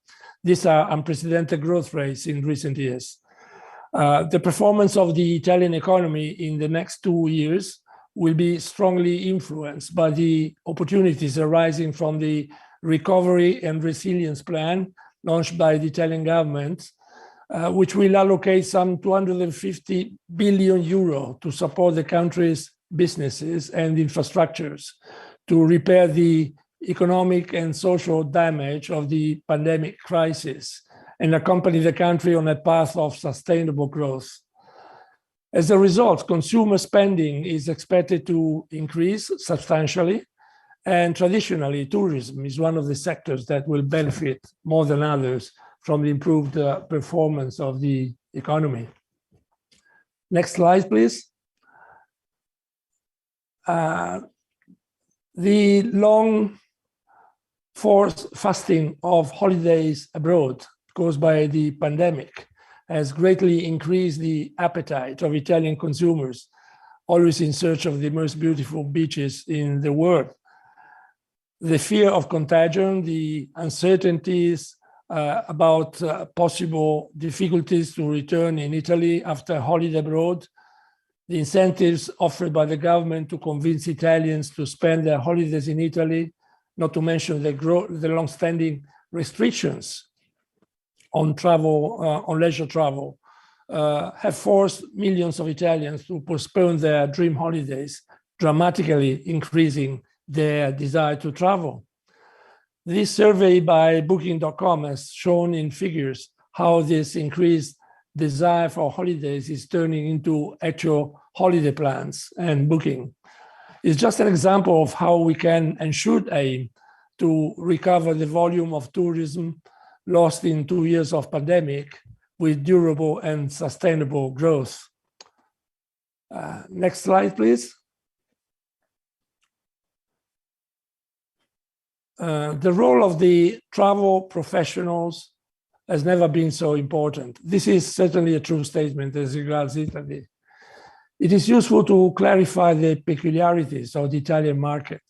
These are unprecedented growth rates in recent years. The performance of the Italian economy in the next 2 years will be strongly influenced by the opportunities arising from the Recovery and Resilience Plan launched by the Italian government, which will allocate some 250 billion euro to support the country's businesses and infrastructures to repair the economic and social damage of the pandemic crisis and accompany the country on a path of sustainable growth. As a result, consumer spending is expected to increase substantially, and traditionally, tourism is one of the sectors that will benefit more than others from the improved performance of the economy. Next slide, please. The long fasting of holidays abroad caused by the pandemic has greatly increased the appetite of Italian consumers, always in search of the most beautiful beaches in the world. The fear of contagion, the uncertainties about possible difficulties to return in Italy after holiday abroad, the incentives offered by the government to convince Italians to spend their holidays in Italy, not to mention the long-standing restrictions on travel, on leisure travel, have forced millions of Italians to postpone their dream holidays, dramatically increasing their desire to travel. This survey by Booking.com has shown in figures how this increased desire for holidays is turning into actual holiday plans and booking. It's just an example of how we can and should aim to recover the volume of tourism lost in 2 years of pandemic with durable and sustainable growth. Next slide, please. The role of the travel professionals has never been so important. This is certainly a true statement as regards Italy. It is useful to clarify the peculiarities of the Italian market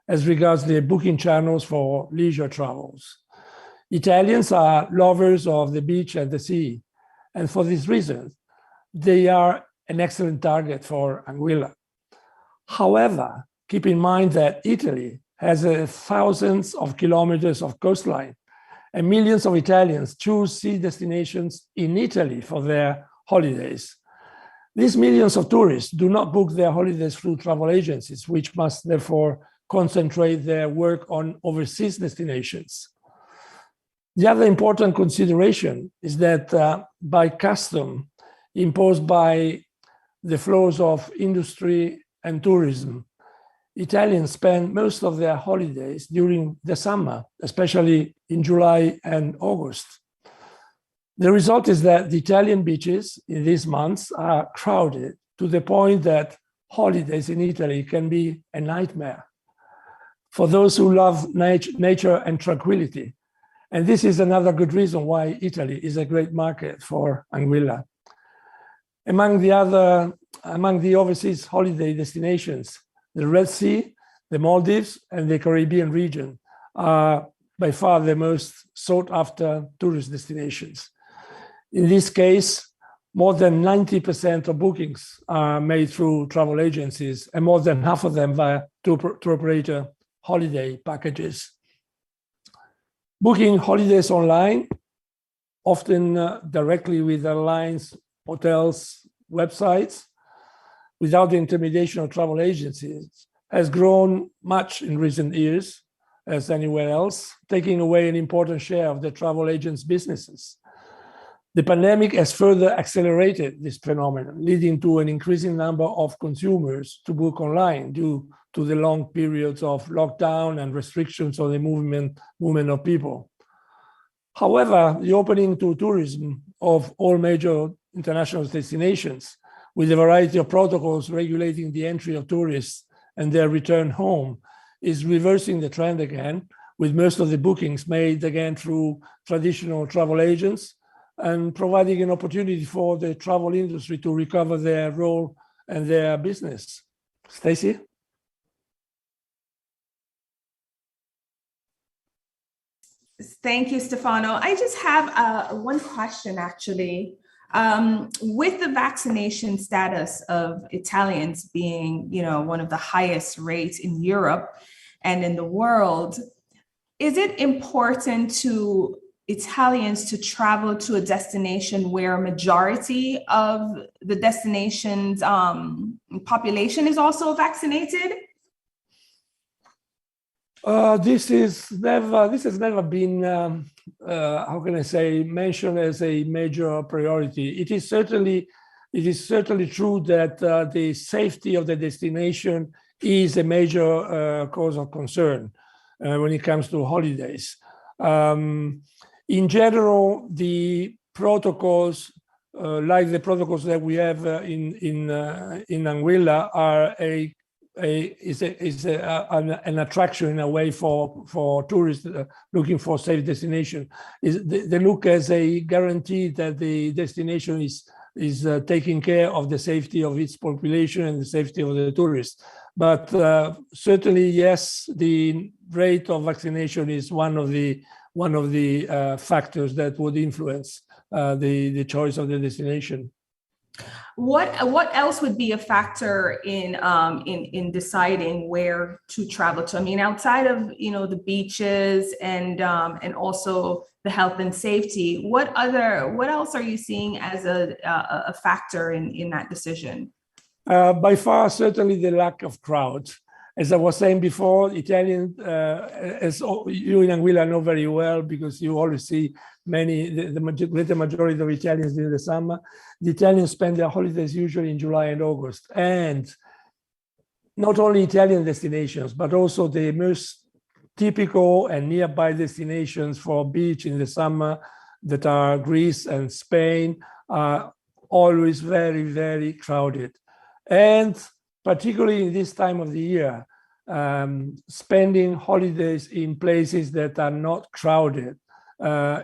as regards the booking channels for leisure travels. Italians are lovers of the beach and the sea, and for this reason, they are an excellent target for Anguilla. However, keep in mind that Italy has thousands of kilometers of coastline, and millions of Italians choose sea destinations in Italy for their holidays. These millions of tourists do not book their holidays through travel agencies, which must therefore concentrate their work on overseas destinations. The other important consideration is that by custom imposed by the flows of industry and tourism, Italians spend most of their holidays during the summer, especially in July and August. The result is that the Italian beaches in these months are crowded to the point that holidays in Italy can be a nightmare for those who love nature and tranquility. And this is another good reason why Italy is a great market for Anguilla. Among the overseas holiday destinations, the Red Sea, the Maldives, and the Caribbean region are by far the most sought after tourist destinations. In this case, more than 90% of bookings are made through travel agencies, and more than half of them via tour operator holiday packages. Booking holidays online, often directly with airlines, hotels, websites, without the intermediation of travel agencies, has grown much in recent years as anywhere else, taking away an important share of the travel agents' businesses. The pandemic has further accelerated this phenomenon, leading to an increasing number of consumers to book online due to the long periods of lockdown and restrictions on the movement of people. However, the opening to tourism of all major international destinations, with a variety of protocols regulating the entry of tourists and their return home, is reversing the trend again, with most of the bookings made again through traditional travel agents, and providing an opportunity for the travel industry to recover their role and their business. Stacy? Thank you, Stefano. I just have one question, actually. With the vaccination status of Italians being, one of the highest rates in Europe and in the world, is it important to Italians to travel to a destination where a majority of the destination's population is also vaccinated? This has never been, how can I say, mentioned as a major priority. It is certainly true that the safety of the destination is a major cause of concern when it comes to holidays. In general, the protocols, like the protocols that we have in Anguilla, are an attraction in a way for tourists looking for safe destination. They look as a guarantee that the destination is taking care of the safety of its population and the safety of the tourists. But certainly, yes, the rate of vaccination is one of the factors that would influence the choice of the destination. What else would be a factor in deciding where to travel to? I mean, outside of the beaches and also the health and safety, what else are you seeing as a factor in that decision? By far, certainly the lack of crowds. As I was saying before, Italian, as you in Anguilla know very well, because you always see the greater majority of Italians during the summer. The Italians spend their holidays usually in July and August. And not only Italian destinations, but also the most typical and nearby destinations for beach in the summer that are Greece and Spain are always very, very crowded. And particularly in this time of the year, spending holidays in places that are not crowded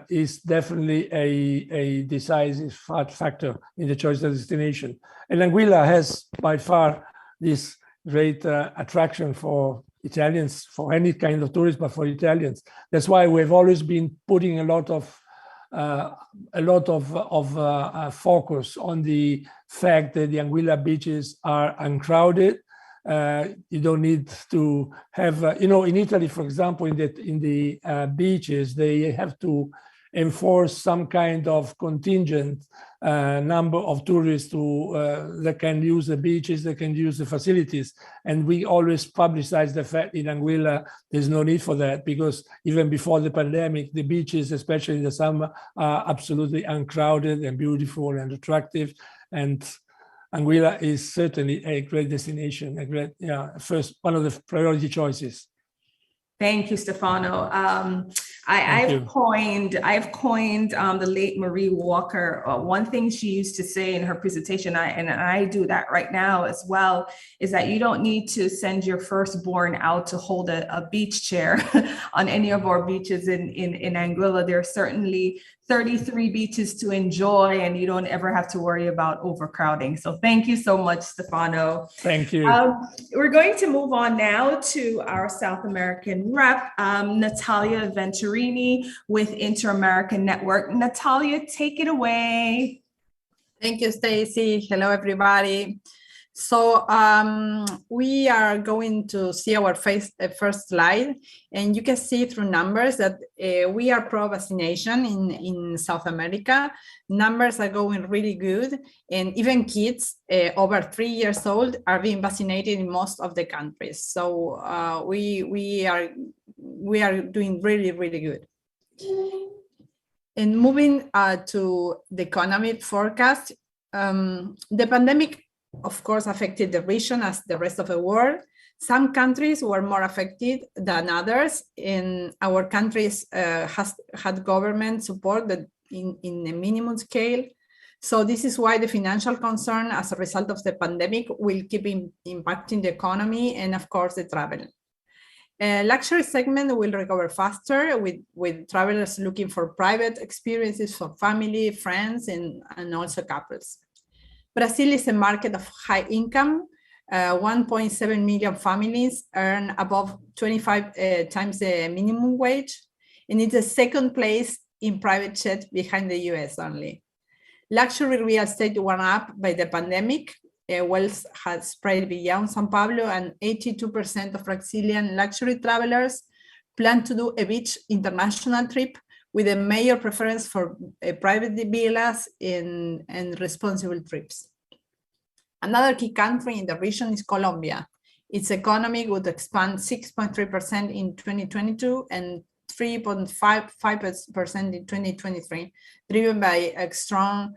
is definitely a decisive factor in the choice of destination. And Anguilla has by far this great attraction for Italians, for any kind of tourist, but for Italians. That's why we've always been putting a lot of focus on the fact that the Anguilla beaches are uncrowded. You don't need to have, in Italy, for example, in the beaches, they have to enforce some kind of contingent number of tourists that can use the beaches, that can use the facilities. And we always publicize the fact in Anguilla, there's no need for that, because even before the pandemic, the beaches, especially in the summer, are absolutely uncrowded and beautiful and attractive. And Anguilla is certainly a great destination, one of the priority choices. Thank you, Stefano. I've coined the late Marie Walker. One thing she used to say in her presentation, and I do that right now as well, is that you don't need to send your firstborn out to hold a beach chair on any of our beaches in Anguilla. There are certainly 33 beaches to enjoy, and you don't ever have to worry about overcrowding. So thank you so much, Stefano. Thank you. We're going to move on now to our South American rep, Natalia Venturini with Inter-American Network. Natalia, take it away. Thank you, Stacy. Hello, everybody. So we are going to see our first slide, and you can see through numbers that we are pro-vaccination in South America. Numbers are going really good, and even kids over 3 years old are being vaccinated in most of the countries. So we are doing really, really good. And moving to the economic forecast, the pandemic, of course, affected the region as the rest of the world. Some countries were more affected than others, and our countries has had government support that in a minimum scale. So this is why the financial concern as a result of the pandemic will keep impacting the economy and, of course, the travel. Luxury segment will recover faster with travelers looking for private experiences for family, friends, and also couples. Brazil is a market of high income. 1.7 million families earn above 25 times the minimum wage, and it's the second place in private jet behind the US only. Luxury real estate went up by the pandemic. Wealth has spread beyond São Paulo, and 82% of Brazilian luxury travelers plan to do a beach international trip with a major preference for private villas and responsible trips. Another key country in the region is Colombia. Its economy would expand 6.3% in 2022 and 3.55% in 2023, driven by a strong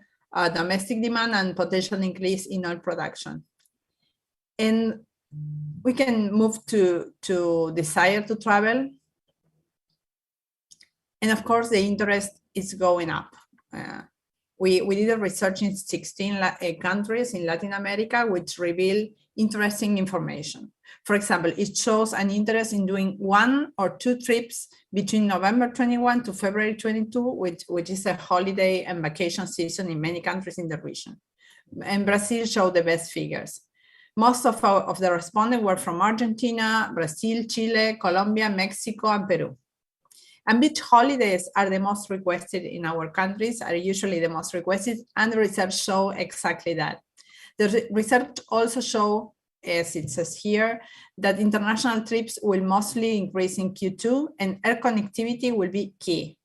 domestic demand and potential increase in oil production. And we can move to desire to travel. And of course, the interest is going up. We did a research in 16 countries in Latin America, which revealed interesting information. For example, it shows an interest in doing 1 or 2 trips between November 21 to February 22, which is a holiday and vacation season in many countries in the region. And Brazil showed the best figures. Most of the respondents were from Argentina, Brazil, Chile, Colombia, Mexico, and Peru. And beach holidays are the most requested in our countries, are usually the most requested, and the research show exactly that. The research also show, as it says here, that international trips will mostly increase in Q2 and air connectivity will be key.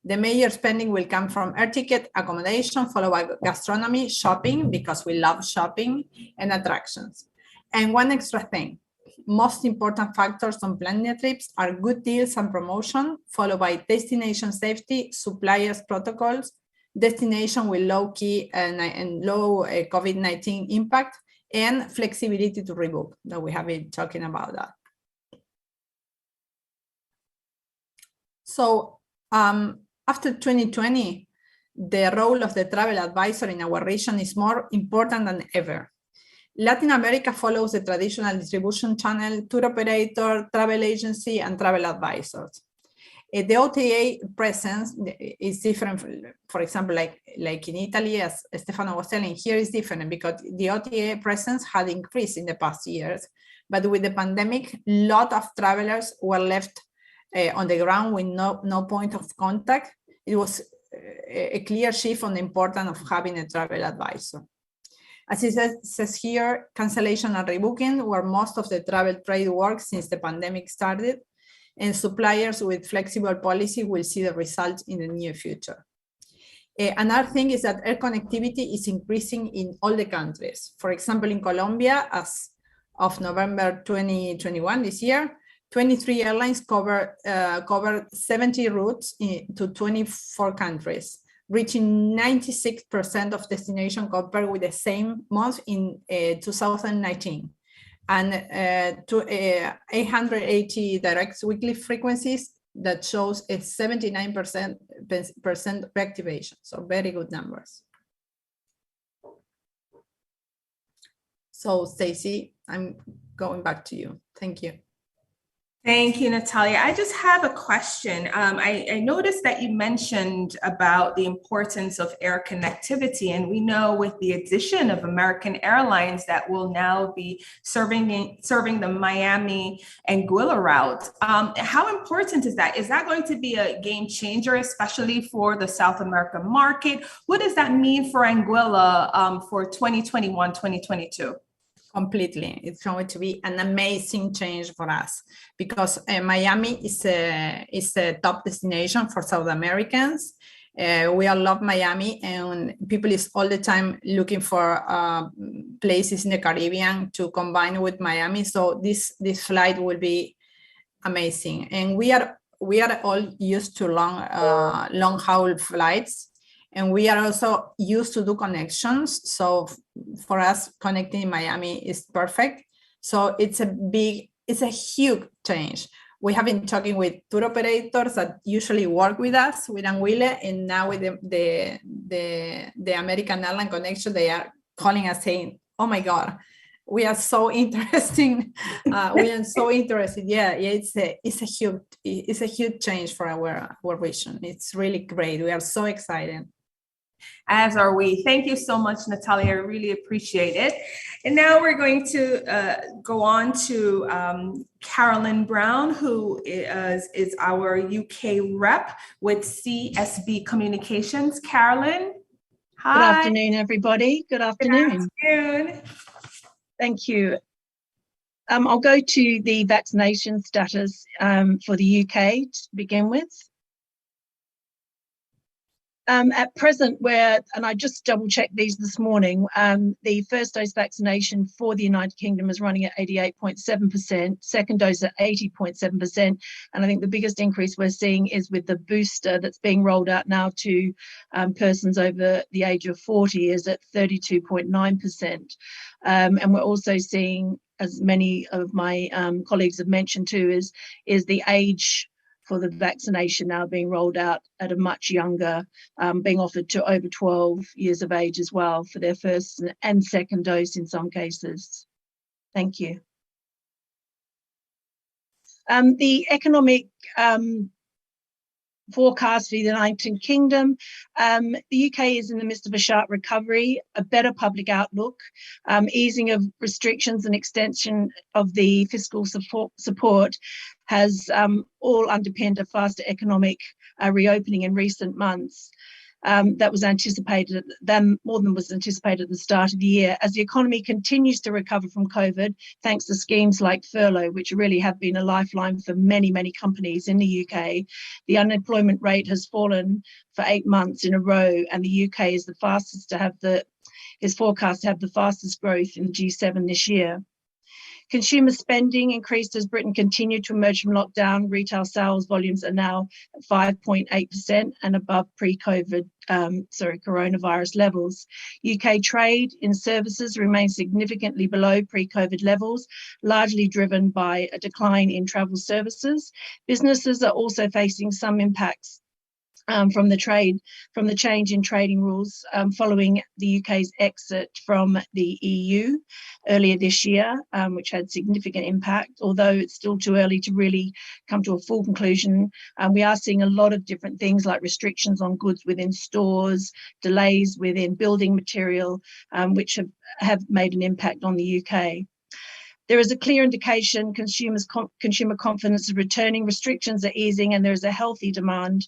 The major spending will come from air ticket, accommodation, followed by gastronomy, shopping, because we love shopping, and attractions. And one extra thing, most important factors on planning trips are good deals and promotion, followed by destination safety, suppliers protocols, destination with low key and low COVID-19 impact, and flexibility to rebook, that we have been talking about that. So after 2020, the role of the travel advisor in our region is more important than ever. Latin America follows the traditional distribution channel, tour operator, travel agency, and travel advisors. The OTA presence is different. For example, like in Italy, as Stefano was telling, here is different because the OTA presence had increased in the past years. But with the pandemic, a lot of travelers were left on the ground with no point of contact. It was a clear shift on the importance of having a travel advisor. As it says here, cancellation and rebooking, where most of the travel trade works since the pandemic started, and suppliers with flexible policy will see the results in the near future. Another thing is that air connectivity is increasing in all the countries. For example, in Colombia, as of November 2021, this year, 23 airlines covered 70 routes to 24 countries, reaching 96% of destination compared with the same month in 2019. And 880 direct weekly frequencies that shows a 79% reactivation. So very good numbers. So Stacy, I'm going back to you. Thank you. Thank you, Natalia. I just have a question. I noticed that you mentioned about the importance of air connectivity, and we know with the addition of American Airlines that will now be serving the Miami Anguilla route. How important is that? Is that going to be a game changer, especially for the South American market? What does that mean for Anguilla for 2021, 2022? Completely. It's going to be an amazing change for us because Miami is a top destination for South Americans. We all love Miami, and people is all the time looking for places in the Caribbean to combine with Miami. So this flight will be amazing. And we are all used to long haul flights. And we are also used to do connections. So for us, connecting in Miami is perfect. So it's a huge change. We have been talking with tour operators that usually work with us, with Anguilla, and now with the American Airline connection, they are calling us saying, oh my God, we are so interesting. We are so interested. Yeah, it's a huge change for our region. It's really great. We are so excited. As are we. Thank you so much, Natalia. I really appreciate it. And now we're going to go on to Carolyn Brown, who is our UK rep with CSB Communications. Carolyn, hi. Good afternoon, everybody. Good afternoon. Good afternoon. Thank you. I'll go to the vaccination status for the UK to begin with. At present, and I just double checked these this morning, the first dose vaccination for the United Kingdom is running at 88.7%, second dose at 80.7%. And I think the biggest increase we're seeing is with the booster that's being rolled out now to persons over the age of 40 is at 32.9%. And we're also seeing, as many of my colleagues have mentioned too, is the age for the vaccination now being rolled out at a much younger, being offered to over 12 years of age as well for their first and second dose in some cases. Thank you. The economic forecast for the United Kingdom, the UK is in the midst of a sharp recovery, a better public outlook, easing of restrictions and extension of the fiscal support has all underpinned a faster economic reopening in recent months. That was anticipated, more than was anticipated at the start of the year, as the economy continues to recover from COVID, thanks to schemes like furlough, which really have been a lifeline for many, many companies in the UK. The unemployment rate has fallen for 8 months in a row, and the UK is is forecast to have the fastest growth in the G7 this year. Consumer spending increased as Britain continued to emerge from lockdown. Retail sales volumes are now at 5.8% and above pre-COVID, coronavirus levels. UK trade in services remains significantly below pre-COVID levels, largely driven by a decline in travel services. Businesses are also facing some impacts from the change in trading rules following the UK's exit from the EU earlier this year, which had significant impact. Although it's still too early to really come to a full conclusion, we are seeing a lot of different things like restrictions on goods within stores, delays within building material, which have made an impact on the UK. There is a clear indication consumer confidence is returning, restrictions are easing, and there is a healthy demand,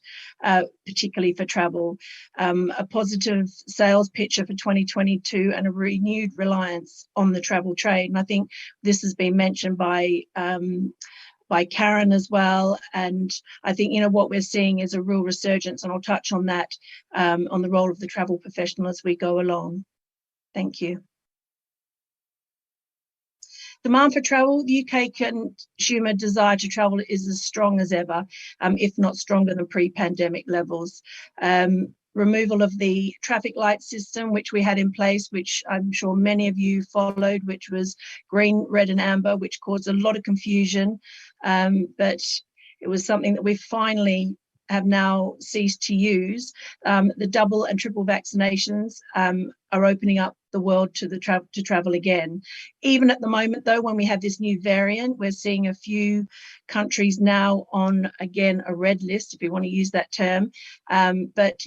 particularly for travel. A positive sales picture for 2022 and a renewed reliance on the travel trade. And I think this has been mentioned by Karen as well. And I think, what we're seeing is a real resurgence, and I'll touch on that, on the role of the travel professional as we go along. Thank you. Demand for travel, the UK consumer desire to travel is as strong as ever, if not stronger than pre-pandemic levels. Removal of the traffic light system, which we had in place, which I'm sure many of you followed, which was green, red and amber, which caused a lot of confusion. But it was something that we finally have now ceased to use. The double and triple vaccinations are opening up the world to travel again. Even at the moment, though, when we have this new variant, we're seeing a few countries now on, again, a red list, if you want to use that term. But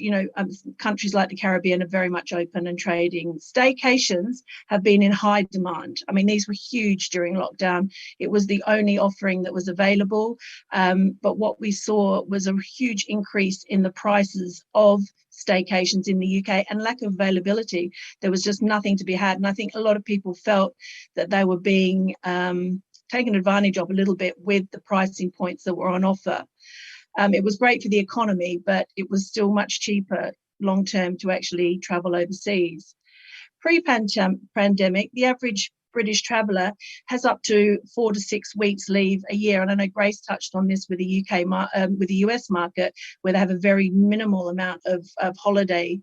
countries like the Caribbean are very much open and trading. Staycations have been in high demand. I mean, these were huge during lockdown. It was the only offering that was available. But what we saw was a huge increase in the prices of staycations in the UK and lack of availability. There was just nothing to be had. And I think a lot of people felt that they were being taken advantage of a little bit with the pricing points that were on offer. It was great for the economy, but it was still much cheaper long term to actually travel overseas. Pre-pandemic, the average British traveller has up to 4 to 6 weeks leave a year, and I know Grace touched on this with the with the US market, where they have a very minimal amount of holiday.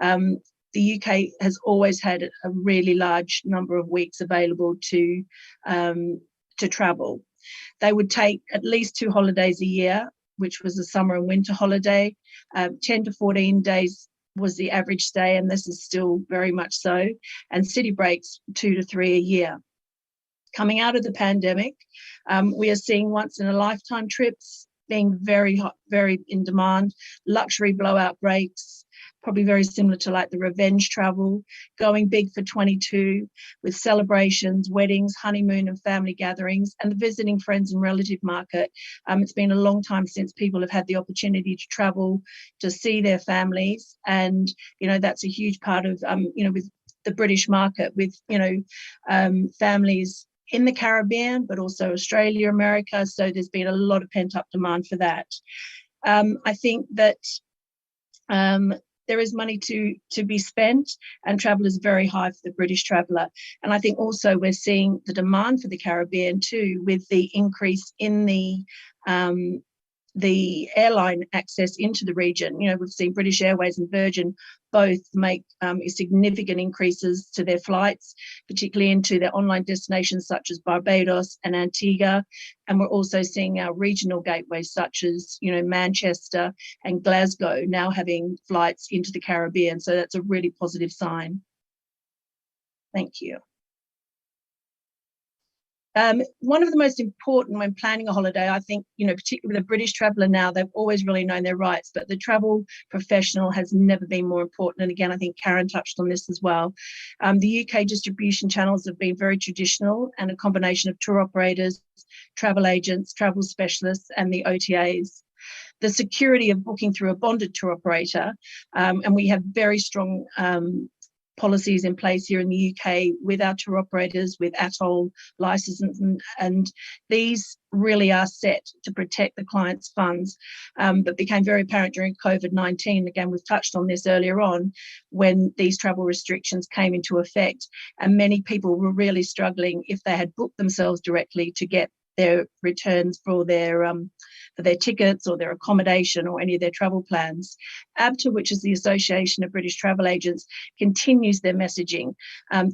The UK has always had a really large number of weeks available to travel. They would take at least 2 holidays a year, which was the summer and winter holiday. 10 to 14 days was the average stay, and this is still very much so, and city breaks 2 to 3 a year. Coming out of the pandemic, we are seeing once in a lifetime trips being very hot, very in demand, luxury blowout breaks, probably very similar to like the revenge travel, going big for 22 with celebrations, weddings, honeymoon and family gatherings, and the visiting friends and relative market. It's been a long time since people have had the opportunity to travel to see their families, and that's a huge part of with the British market, with families in the Caribbean, but also Australia, America. So there's been a lot of pent-up demand for that. I think that there is money to be spent, and travel is very high for the British traveller. And I think also we're seeing the demand for the Caribbean too, with the increase in the airline access into the region. We've seen British Airways and Virgin both make significant increases to their flights, particularly into their online destinations such as Barbados and Antigua. And we're also seeing our regional gateways such as, Manchester and Glasgow now having flights into the Caribbean. So that's a really positive sign. Thank you. One of the most important when planning a holiday, I think, particularly with a British traveller now, they've always really known their rights, but the travel professional has never been more important. And again, I think Karen touched on this as well. The UK distribution channels have been very traditional, and a combination of tour operators, travel agents, travel specialists, and the OTAs. The security of booking through a bonded tour operator, and we have very strong policies in place here in the UK with our tour operators, with ATOL licenses, and these really are set to protect the client's funds. But became very apparent during COVID-19. Again, we've touched on this earlier on, when these travel restrictions came into effect, and many people were really struggling if they had booked themselves directly to get their returns for their tickets or their accommodation or any of their travel plans. ABTA, which is the Association of British Travel Agents, continues their messaging.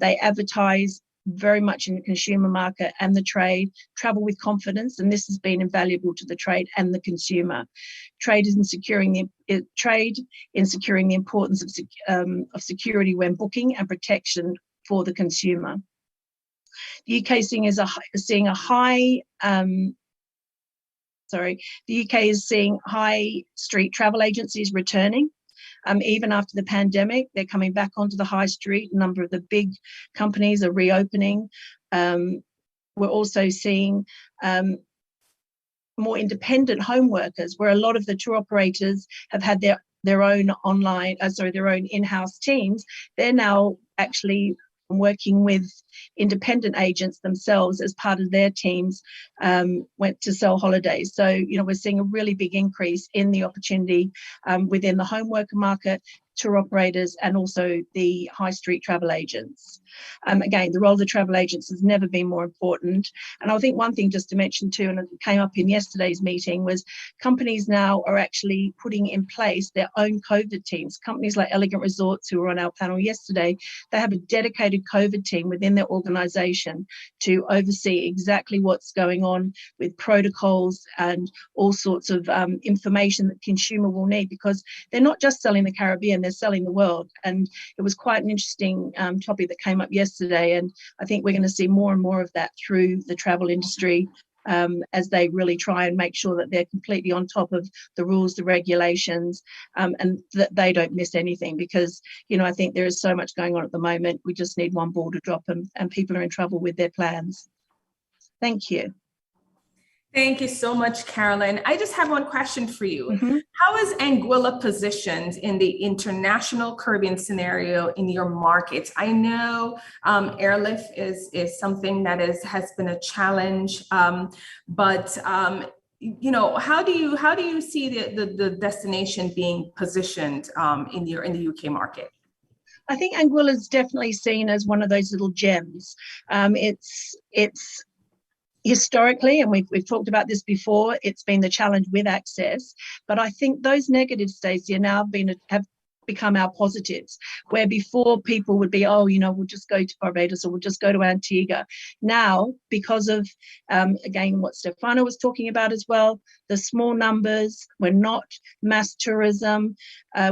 They advertise very much in the consumer market and the trade, travel with confidence, and this has been invaluable to the trade and the consumer. Trade in securing the importance of security when booking and protection for the consumer. The UK is seeing high street travel agencies returning. Even after the pandemic, they're coming back onto the high street. A number of the big companies are reopening. We're also seeing more independent home workers, where a lot of the tour operators have had their own their own in-house teams. They're now actually working with independent agents themselves as part of their teams, went to sell holidays. So, we're seeing a really big increase in the opportunity within the home worker market, tour operators, and also the high street travel agents. Again, the role of the travel agents has never been more important. And I think one thing just to mention too, and it came up in yesterday's meeting, was companies now are actually putting in place their own COVID teams. Companies like Elegant Resorts, who were on our panel yesterday, they have a dedicated COVID team within their organisation to oversee exactly what's going on with protocols and all sorts of information that consumer will need, because they're not just selling the Caribbean, they're selling the world. And it was quite an interesting topic that came up yesterday, and I think we're going to see more and more of that through the travel industry as they really try and make sure that they're completely on top of the rules, the regulations, and that they don't miss anything, because I think there is so much going on at the moment. We just need one ball to drop, and people are in trouble with their plans. Thank you. Thank you so much, Carolyn. I just have one question for you. Mm-hmm. How is Anguilla positioned in the international Caribbean scenario in your markets? I know airlift is something that has been a challenge, but how do you see the destination being positioned in the UK market? I think Anguilla is definitely seen as one of those little gems. It's historically, and we've talked about this before, it's been the challenge with access. But I think those negatives, Stacey, are now have become our positives, where before people would be, we'll just go to Barbados or we'll just go to Antigua. Now, because of, again, what Stefano was talking about as well, the small numbers, we're not mass tourism,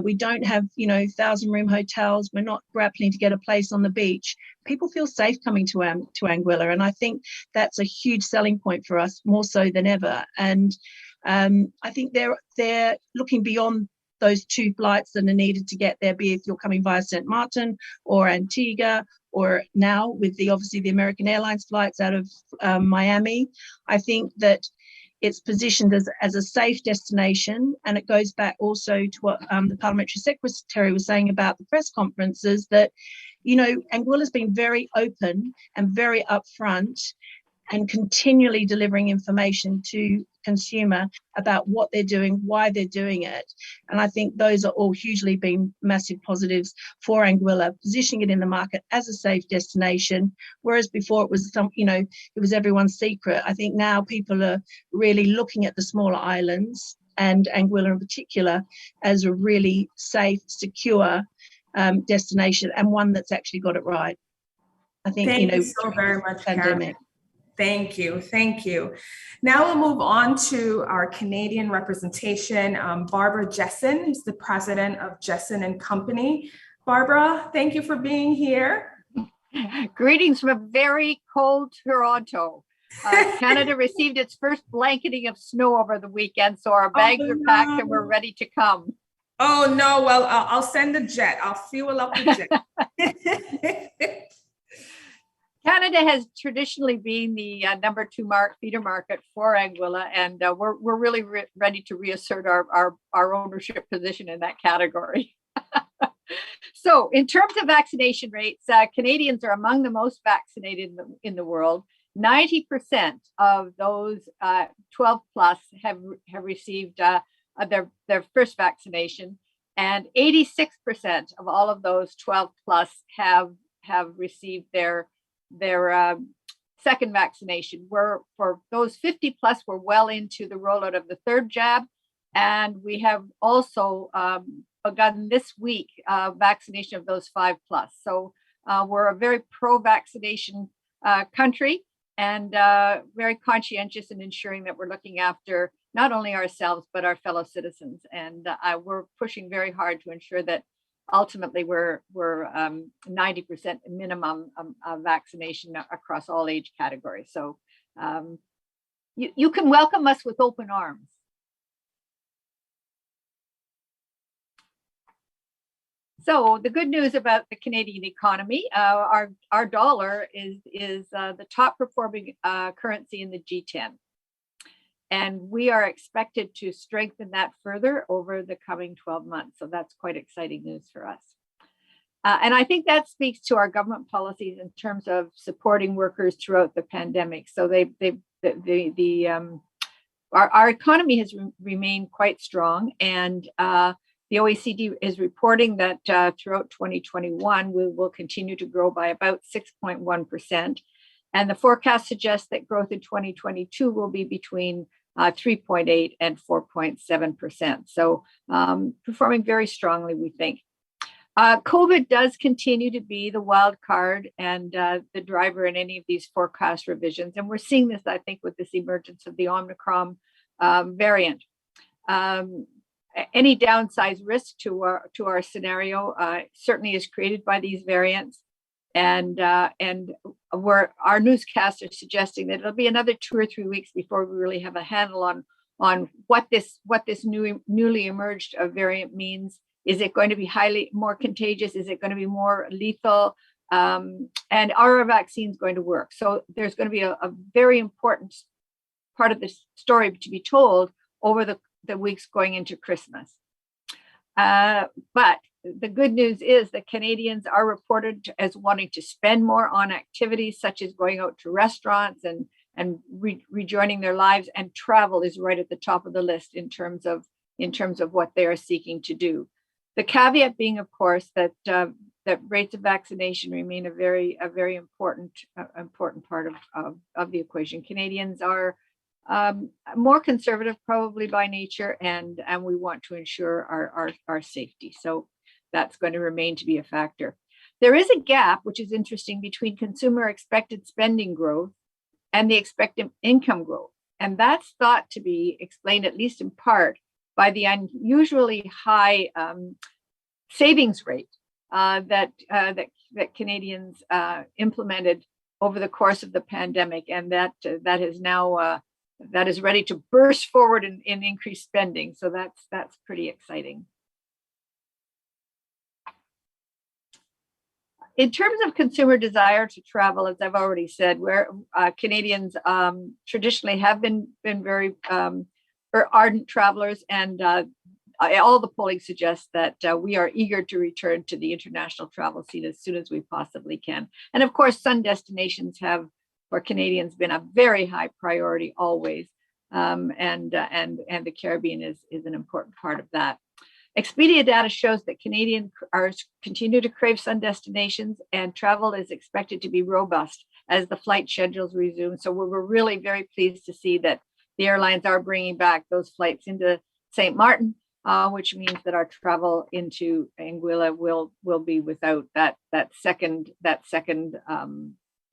we don't have, 1,000-room hotels, we're not grappling to get a place on the beach. People feel safe coming to Anguilla, and I think that's a huge selling point for us, more so than ever. And I think they're looking beyond those 2 flights that are needed to get there, be if you're coming via St. Martin or Antigua, or now with obviously the American Airlines flights out of Miami. I think that it's positioned as a safe destination, and it goes back also to what the Parliamentary Secretary was saying about the press conferences, that Anguilla's been very open and very upfront and continually delivering information to consumer about what they're doing, why they're doing it. And I think those are all hugely been massive positives for Anguilla, positioning it in the market as a safe destination, whereas before it was it was everyone's secret. I think now people are really looking at the smaller islands, and Anguilla in particular, as a really safe, secure destination, and one that's actually got it right. I think, Thank you so very much, pandemic. Karen. Thank you. Now we'll move on to our Canadian representation, Barbara Jessen, who's the president of Jessen and Company. Barbara, thank you for being here. Greetings from a very cold Toronto. Canada received its first blanketing of snow over the weekend, so our bags are packed and we're ready to come. Oh no, well, I'll send a jet. I'll fuel up the jet. Canada has traditionally been the number 2 feeder market for Anguilla, and we're really ready to reassert our ownership position in that category. So in terms of vaccination rates, Canadians are among the most vaccinated in the world. 90% of those 12 plus have received their first vaccination, and 86% of all of those 12 plus have received their second vaccination. For those 50 plus, we're well into the rollout of the third jab, and we have also begun this week vaccination of those 5 plus. So we're a very pro-vaccination country, and very conscientious in ensuring that we're looking after not only ourselves but our fellow citizens. And we're pushing very hard to ensure that ultimately we're 90% minimum vaccination across all age categories. So you can welcome us with open arms. So the good news about the Canadian economy, our dollar is the top performing currency in the G10. And we are expected to strengthen that further over the coming 12 months. So that's quite exciting news for us. And I think that speaks to our government policies in terms of supporting workers throughout the pandemic. So our economy has remained quite strong, and the OECD is reporting that throughout 2021, we will continue to grow by about 6.1%. And the forecast suggests that growth in 2022 will be between 3.8 and 4.7%. So performing very strongly, we think. COVID does continue to be the wild card and the driver in any of these forecast revisions. And we're seeing this, I think, with this emergence of the Omicron variant. Any downside risk to our scenario certainly is created by these variants, and where our newscasts are suggesting that it'll be another 2 or 3 weeks before we really have a handle on what this newly emerged variant means. Is it going to be more contagious? Is it going to be more lethal? And are our vaccines going to work? So there's going to be a very important part of the story to be told over the weeks going into Christmas. But the good news is that Canadians are reported as wanting to spend more on activities such as going out to restaurants and rejoining their lives, and travel is right at the top of the list in terms of what they are seeking to do. The caveat being, of course, that rates of vaccination remain a very important part of the equation. Canadians are more conservative probably by nature, and we want to ensure our safety. So that's going to remain to be a factor. There is a gap, which is interesting, between consumer expected spending growth and the expected income growth. And that's thought to be explained, at least in part, by the unusually high savings rate that Canadians implemented over the course of the pandemic, and that is now that is ready to burst forward in increased spending. So that's pretty exciting. In terms of consumer desire to travel, as I've already said, where Canadians traditionally have been very ardent travelers, and all the polling suggests that we are eager to return to the international travel scene as soon as we possibly can. And of course, sun destinations have, for Canadians, been a very high priority always, and the Caribbean is an important part of that. Expedia data shows that Canadians continue to crave sun destinations, and travel is expected to be robust as the flight schedules resume. So we're really very pleased to see that the airlines are bringing back those flights into St. Martin, which means that our travel into Anguilla will be without that second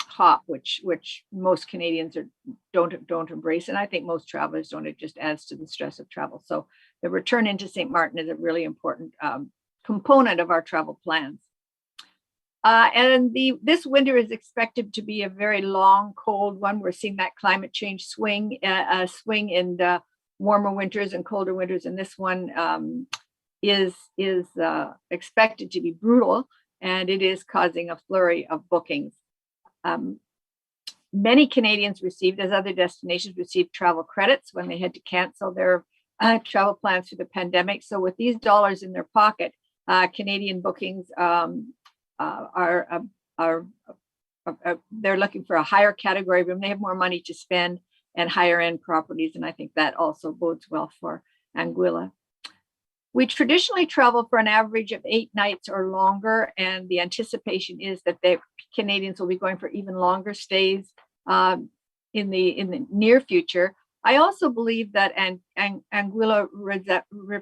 hop, which most Canadians don't embrace, and I think most travelers don't. It just adds to the stress of travel. So the return into St. Martin is a really important component of our travel plans. And this winter is expected to be a very long, cold one. We're seeing that climate change swing in the warmer winters and colder winters, and this one is expected to be brutal, and it is causing a flurry of bookings. Many Canadians received, as other destinations received, travel credits when they had to cancel their travel plans through the pandemic. So with these dollars in their pocket, Canadian bookings they're looking for a higher category room. They have more money to spend and higher end properties. And I think that also bodes well for Anguilla. We traditionally travel for an average of 8 nights or longer, and the anticipation is that Canadians will be going for even longer stays in the near future. I also believe that Anguilla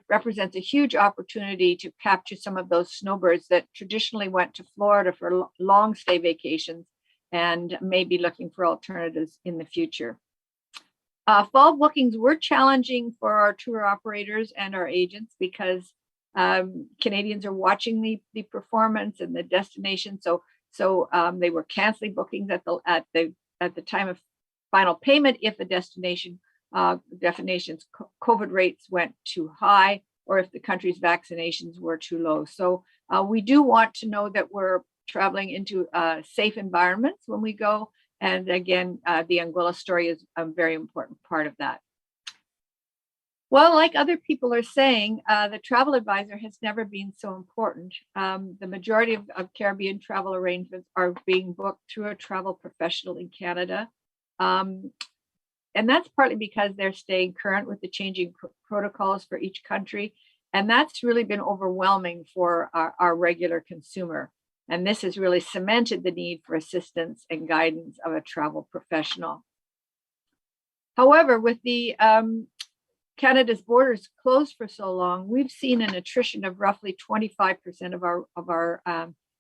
represents a huge opportunity to capture some of those snowbirds that traditionally went to Florida for long stay vacations and may be looking for alternatives in the future. Fall bookings were challenging for our tour operators and our agents because Canadians are watching the performance and the destination. So they were canceling bookings at the time of final payment if the destination's COVID rates went too high or if the country's vaccinations were too low. So we do want to know that we're traveling into safe environments when we go. And again, the Anguilla story is a very important part of that. Well, like other people are saying, the travel advisor has never been so important. The majority of Caribbean travel arrangements are being booked through a travel professional in Canada. And that's partly because they're staying current with the changing protocols for each country. And that's really been overwhelming for our regular consumer. And this has really cemented the need for assistance and guidance of a travel professional. However, with the Canada's borders closed for so long, we've seen an attrition of roughly 25% of our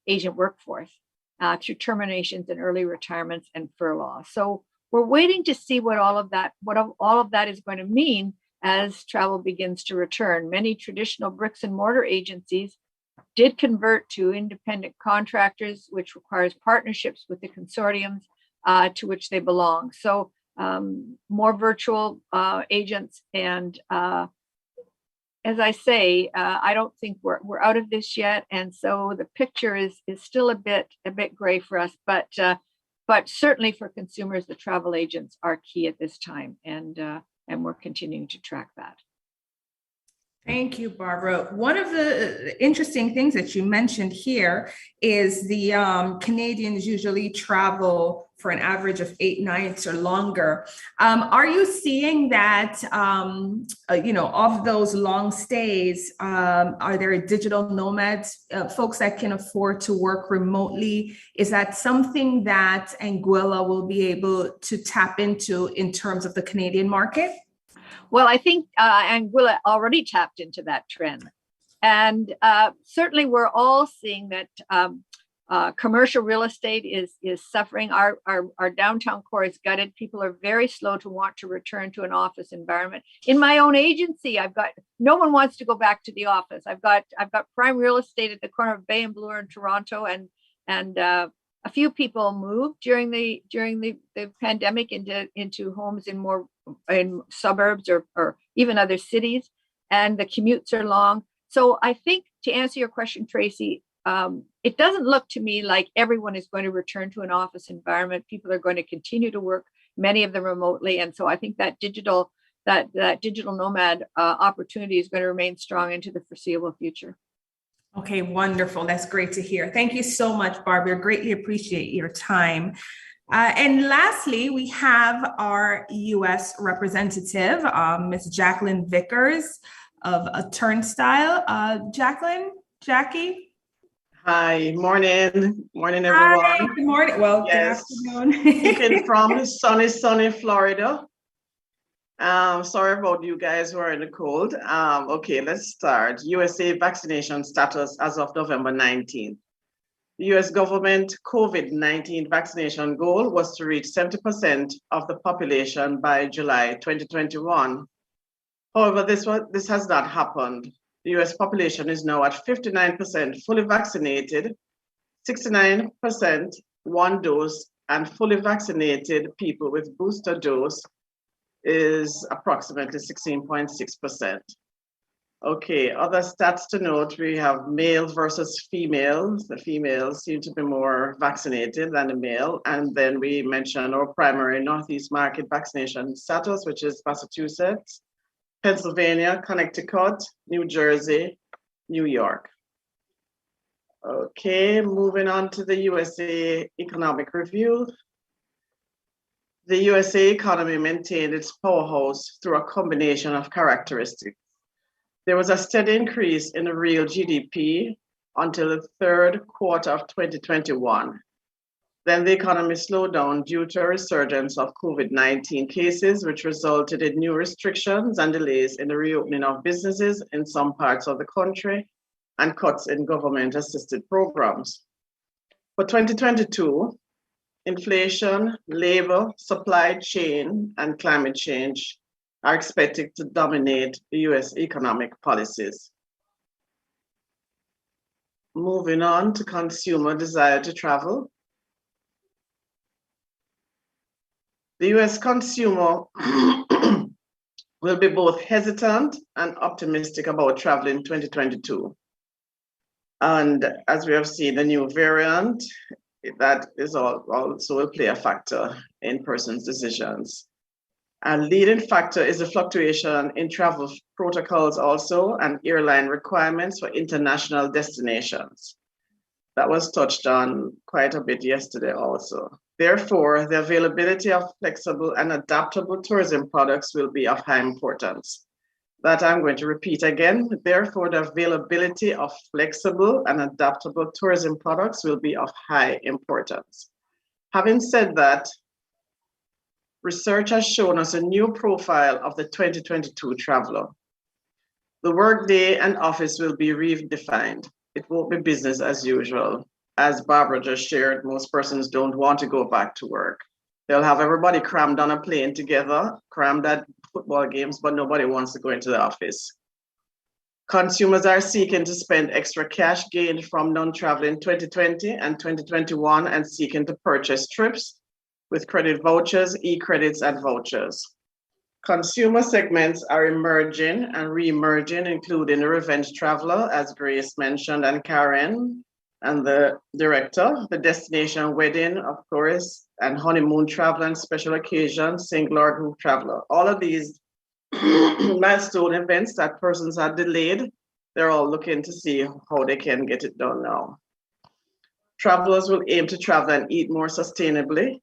agent workforce through terminations and early retirements and furlough. So we're waiting to see what all of that is going to mean as travel begins to return. Many traditional bricks and mortar agencies did convert to independent contractors, which requires partnerships with the consortiums to which they belong. So more virtual agents. And as I say, I don't think we're out of this yet. And so the picture is still a bit gray for us, but certainly for consumers, the travel agents are key at this time. And we're continuing to track that. Thank you, Barbara. One of the interesting things that you mentioned here is the Canadians usually travel for an average of 8 nights or longer. Are you seeing that, of those long stays, are there digital nomads, folks that can afford to work remotely? Is that something that Anguilla will be able to tap into in terms of the Canadian market? Well, I think Anguilla already tapped into that trend. And certainly we're all seeing that commercial real estate is suffering. Our downtown core is gutted. People are very slow to want to return to an office environment. In my own agency, no one wants to go back to the office. I've got prime real estate at the corner of Bay and Bloor in Toronto, and a few people moved during the pandemic into homes in suburbs or even other cities, and the commutes are long. So I think, to answer your question, Tracy, it doesn't look to me like everyone is going to return to an office environment. People are going to continue to work, many of them remotely, and so I think that digital nomad opportunity is going to remain strong into the foreseeable future. Okay, wonderful. That's great to hear. Thank you so much, Barbara. Greatly appreciate your time. And lastly, we have our U.S. representative, Ms. Jacqueline Vickers of A Turnstile. Jackie? Hi, morning everyone. Hi, good morning. Well, yes. Good afternoon. Speaking from sunny Florida. Sorry about you guys who are in the cold. Okay, let's start. USA vaccination status as of November 19th. The US government COVID-19 vaccination goal was to reach 70% of the population by July 2021. However, this has not happened. The US population is now at 59% fully vaccinated, 69% one dose, and fully vaccinated people with booster dose is approximately 16.6%. Okay, other stats to note, we have males versus females. The females seem to be more vaccinated than the male. And then we mentioned our primary Northeast market vaccination status, which is Massachusetts, Pennsylvania, Connecticut, New Jersey, New York. Okay, moving on to the USA Economic Review. The USA economy maintained its powerhouse through a combination of characteristics. There was a steady increase in the real GDP until the third quarter of 2021. Then the economy slowed down due to a resurgence of COVID-19 cases, which resulted in new restrictions and delays in the reopening of businesses in some parts of the country and cuts in government-assisted programs. For 2022, inflation, labor, supply chain, and climate change are expected to dominate the US economic policies. Moving on to consumer desire to travel. The US consumer will be both hesitant and optimistic about travel in 2022. And as we have seen, the new variant, that is also will play a factor in persons' decisions. A leading factor is the fluctuation in travel protocols also and airline requirements for international destinations. That was touched on quite a bit yesterday also. Therefore, the availability of flexible and adaptable tourism products will be of high importance. That I'm going to repeat again. Therefore, the availability of flexible and adaptable tourism products will be of high importance. Having said that, research has shown us a new profile of the 2022 traveler. The workday and office will be redefined. It won't be business as usual. As Barbara just shared, most persons don't want to go back to work. They'll have everybody crammed on a plane together, crammed at football games, but nobody wants to go into the office. Consumers are seeking to spend extra cash gained from non-travel in 2020 and 2021 and seeking to purchase trips with credit vouchers, e-credits, and vouchers. Consumer segments are emerging and re-emerging, including the revenge traveler, as Grace mentioned, and Karen, and the director, the destination wedding, of course, and honeymoon traveler and special occasion, single or group traveler. All of these milestone events that persons are delayed, they're all looking to see how they can get it done now. Travelers will aim to travel and eat more sustainably.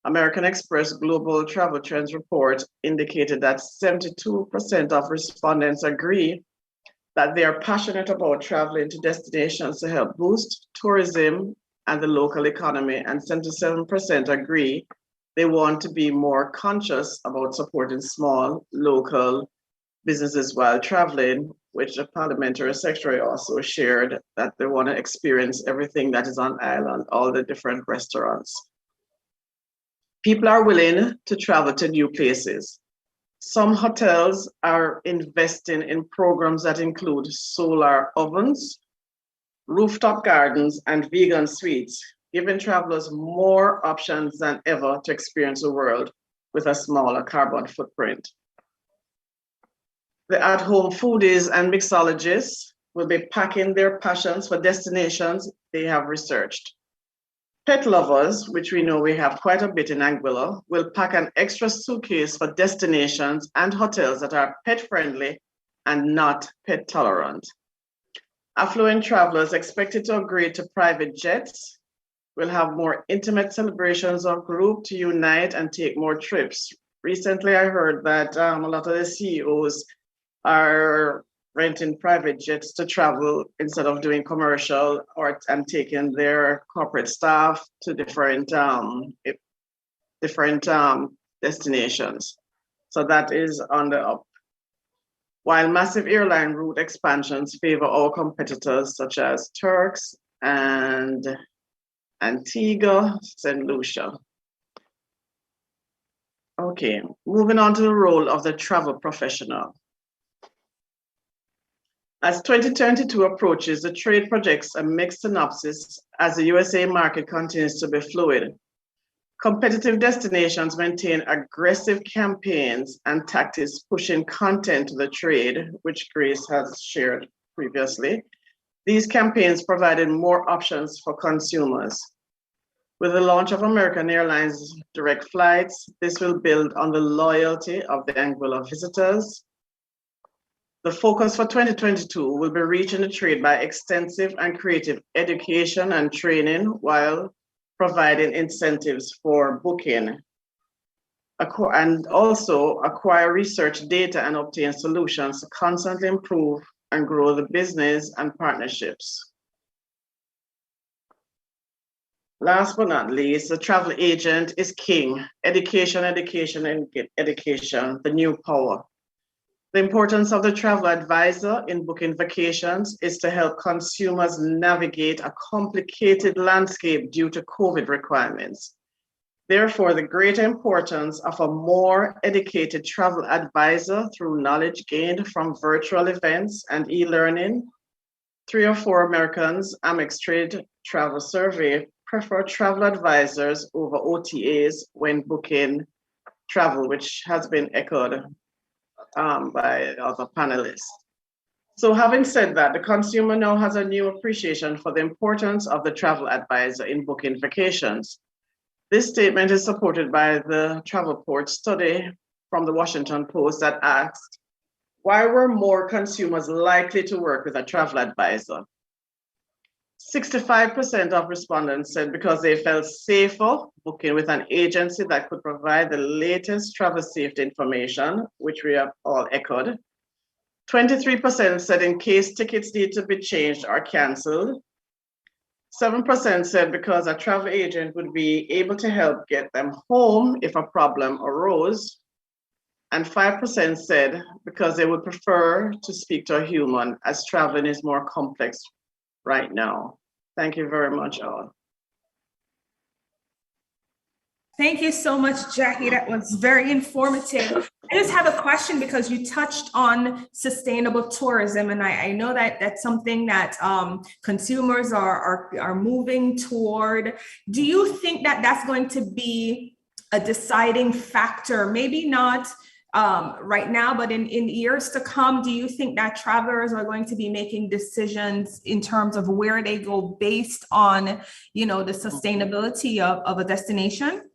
American Express Global Travel Trends report indicated that 72% of respondents agree that they are passionate about traveling to destinations to help boost tourism and the local economy, and 77% agree they want to be more conscious about supporting small local businesses while traveling, which the parliamentary secretary also shared that they want to experience everything that is on island, all the different restaurants. People are willing to travel to new places. Some hotels are investing in programs that include solar ovens, rooftop gardens, and vegan suites, giving travelers more options than ever to experience the world with a smaller carbon footprint. The at-home foodies and mixologists will be packing their passions for destinations they have researched. Pet lovers, which we know we have quite a bit in Anguilla, will pack an extra suitcase for destinations and hotels that are pet-friendly and not pet-tolerant. Affluent travelers expected to upgrade to private jets will have more intimate celebrations of group to unite and take more trips. Recently, I heard that a lot of the CEOs are renting private jets to travel instead of doing commercial and taking their corporate staff to different destinations. So that is on the up. While massive airline route expansions favor our competitors such as Turks and Antigua, St. Lucia. Okay, moving on to the role of the travel professional. As 2022 approaches, the trade projects a mixed synopsis as the USA market continues to be fluid. Competitive destinations maintain aggressive campaigns and tactics pushing content to the trade, which Grace has shared previously. These campaigns provided more options for consumers. With the launch of American Airlines direct flights, this will build on the loyalty of the Anguilla visitors. The focus for 2022 will be reaching the trade by extensive and creative education and training while providing incentives for booking, and also acquire research data and obtain solutions to constantly improve and grow the business and partnerships. Last but not least, the travel agent is king. Education, education, and education, the new power. The importance of the travel advisor in booking vacations is to help consumers navigate a complicated landscape due to COVID requirements. Therefore, the greater importance of a more educated travel advisor through knowledge gained from virtual events and e-learning. 3 or 4 Americans, Amex Trade Travel Survey, prefer travel advisors over OTAs when booking travel, which has been echoed by other panelists. So having said that, the consumer now has a new appreciation for the importance of the travel advisor in booking vacations. This statement is supported by the Travelport study from the Washington Post that asked, why were more consumers likely to work with a travel advisor? 65% of respondents said because they felt safer booking with an agency that could provide the latest travel safety information, which we have all echoed. 23% said in case tickets need to be changed or canceled. 7% said because a travel agent would be able to help get them home if a problem arose. And 5% said because they would prefer to speak to a human as traveling is more complex right now. Thank you very much, all. Thank you so much, Jackie. That was very informative. I just have a question because you touched on sustainable tourism, and I know that that's something that consumers are moving toward. Do you think that that's going to be a deciding factor? Maybe not right now, but in years to come, do you think that travelers are going to be making decisions in terms of where they go based on, you know, the sustainability of a destination?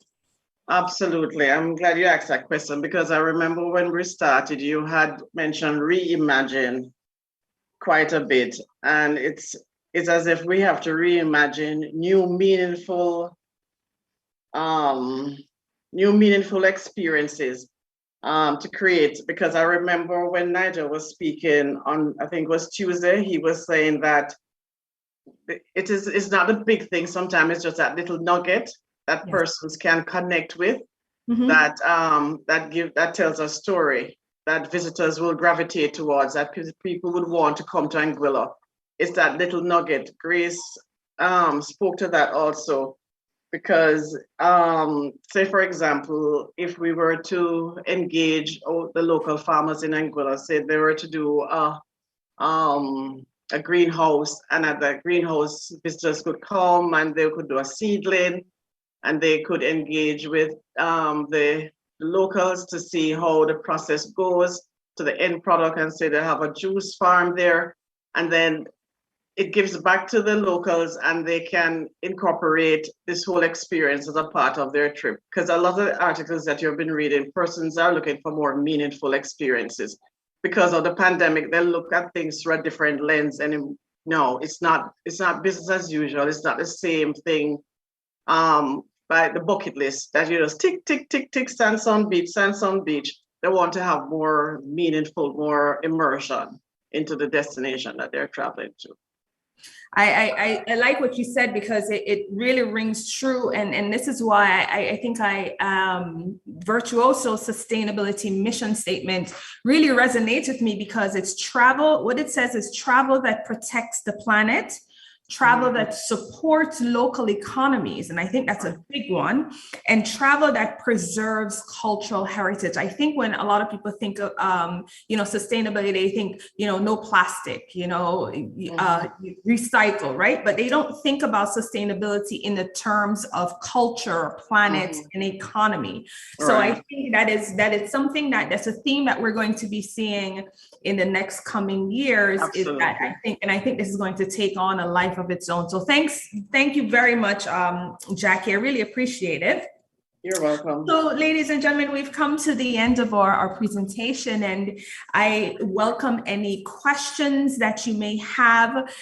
Absolutely. I'm glad you asked that question because I remember when we started, you had mentioned reimagine quite a bit. And it's as if we have to reimagine new meaningful experiences to create, because I remember when Nigel was speaking on, I think it was Tuesday, he was saying that it's not a big thing. Sometimes it's just that little nugget that persons can connect with, that tells a story that visitors will gravitate towards, that people would want to come to Anguilla. It's that little nugget. Grace spoke to that also, because say for example, if we were to engage the local farmers in Anguilla, say they were to do a greenhouse, and at the greenhouse visitors could come and they could do a seedling, and they could engage with the locals to see how the process goes to the end product, and say they have a juice farm there, and then it gives back to the locals and they can incorporate this whole experience as a part of their trip. Because a lot of the articles that you've been reading, persons are looking for more meaningful experiences. Because of the pandemic, they look at things through a different lens, and no, it's not business as usual. It's not the same thing by the bucket list that you just tick, tick, tick, tick, Sandstone Beach. They want to have more meaningful, more immersion into the destination that they're traveling to. I like what you said, because it really rings true. And this is why I think Virtuoso sustainability mission statement really resonates with me, because it's travel. What it says is travel that protects the planet, travel that supports local economies, and I think that's a big one, and travel that preserves cultural heritage. I think when a lot of people think of sustainability, they think no plastic, recycle, right? But they don't think about sustainability in the terms of culture, planet, and economy. Right. So I think that is something that's a theme that we're going to be seeing in the next coming years. Absolutely. Is that I think this is going to take on a life of its own. So thank you very much, Jackie. I really appreciate it. You're welcome. So, ladies and gentlemen, we've come to the end of our presentation, and I welcome any questions that you may have.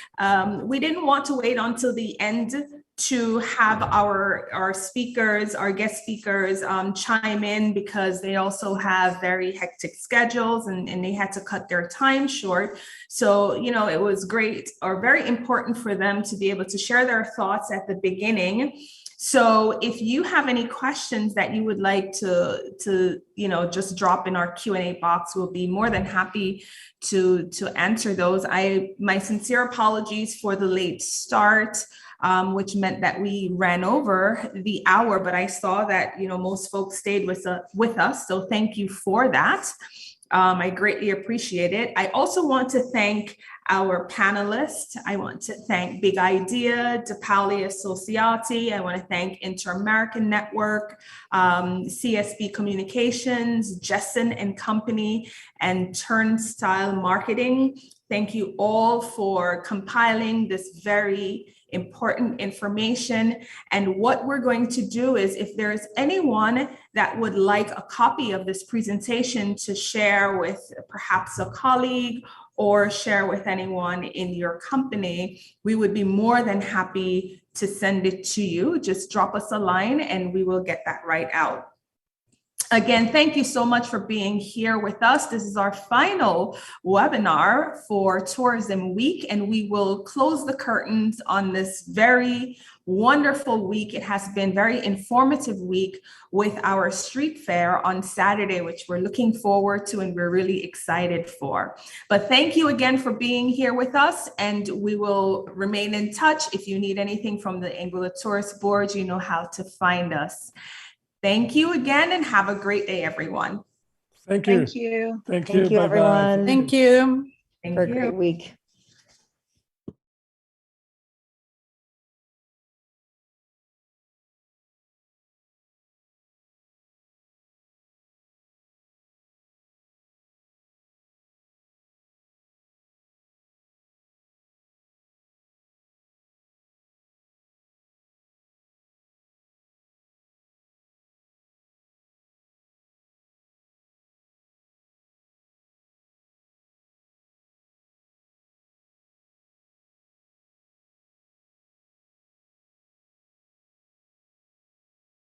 We didn't want to wait until the end to have our speakers, our guest speakers chime in, because they also have very hectic schedules and they had to cut their time short. So, you know, it was great or very important for them to be able to share their thoughts at the beginning. So if you have any questions that you would like to you know, just drop in our Q&A box, we'll be more than happy to answer those. My sincere apologies for the late start, which meant that we ran over the hour, but I saw that, you know, most folks stayed with us. So thank you for that. I greatly appreciate it. I also want to thank our panelists. I want to thank Big Idea, DePauli Associati. I want to thank Inter-American Network, CSB Communications, Jessen and Company, and Turnstile Marketing. Thank you all for compiling this very important information. And what we're going to do is, if there's anyone that would like a copy of this presentation to share with perhaps a colleague or share with anyone in your company, we would be more than happy to send it to you. Just drop us a line and we will get that right out. Again, thank you so much for being here with us. This is our final webinar for Tourism Week, and we will close the curtains on this very wonderful week. It has been a very informative week with our street fair on Saturday, which we're looking forward to and we're really excited for. But thank you again for being here with us, and we will remain in touch. If you need anything from the Anguilla Tourist Board, you know how to find us. Thank you again, and have a great day, everyone. Thank you. Thank you. Thank you. Thank you, Bye-bye. everyone. Thank you. Thank For a you. great week.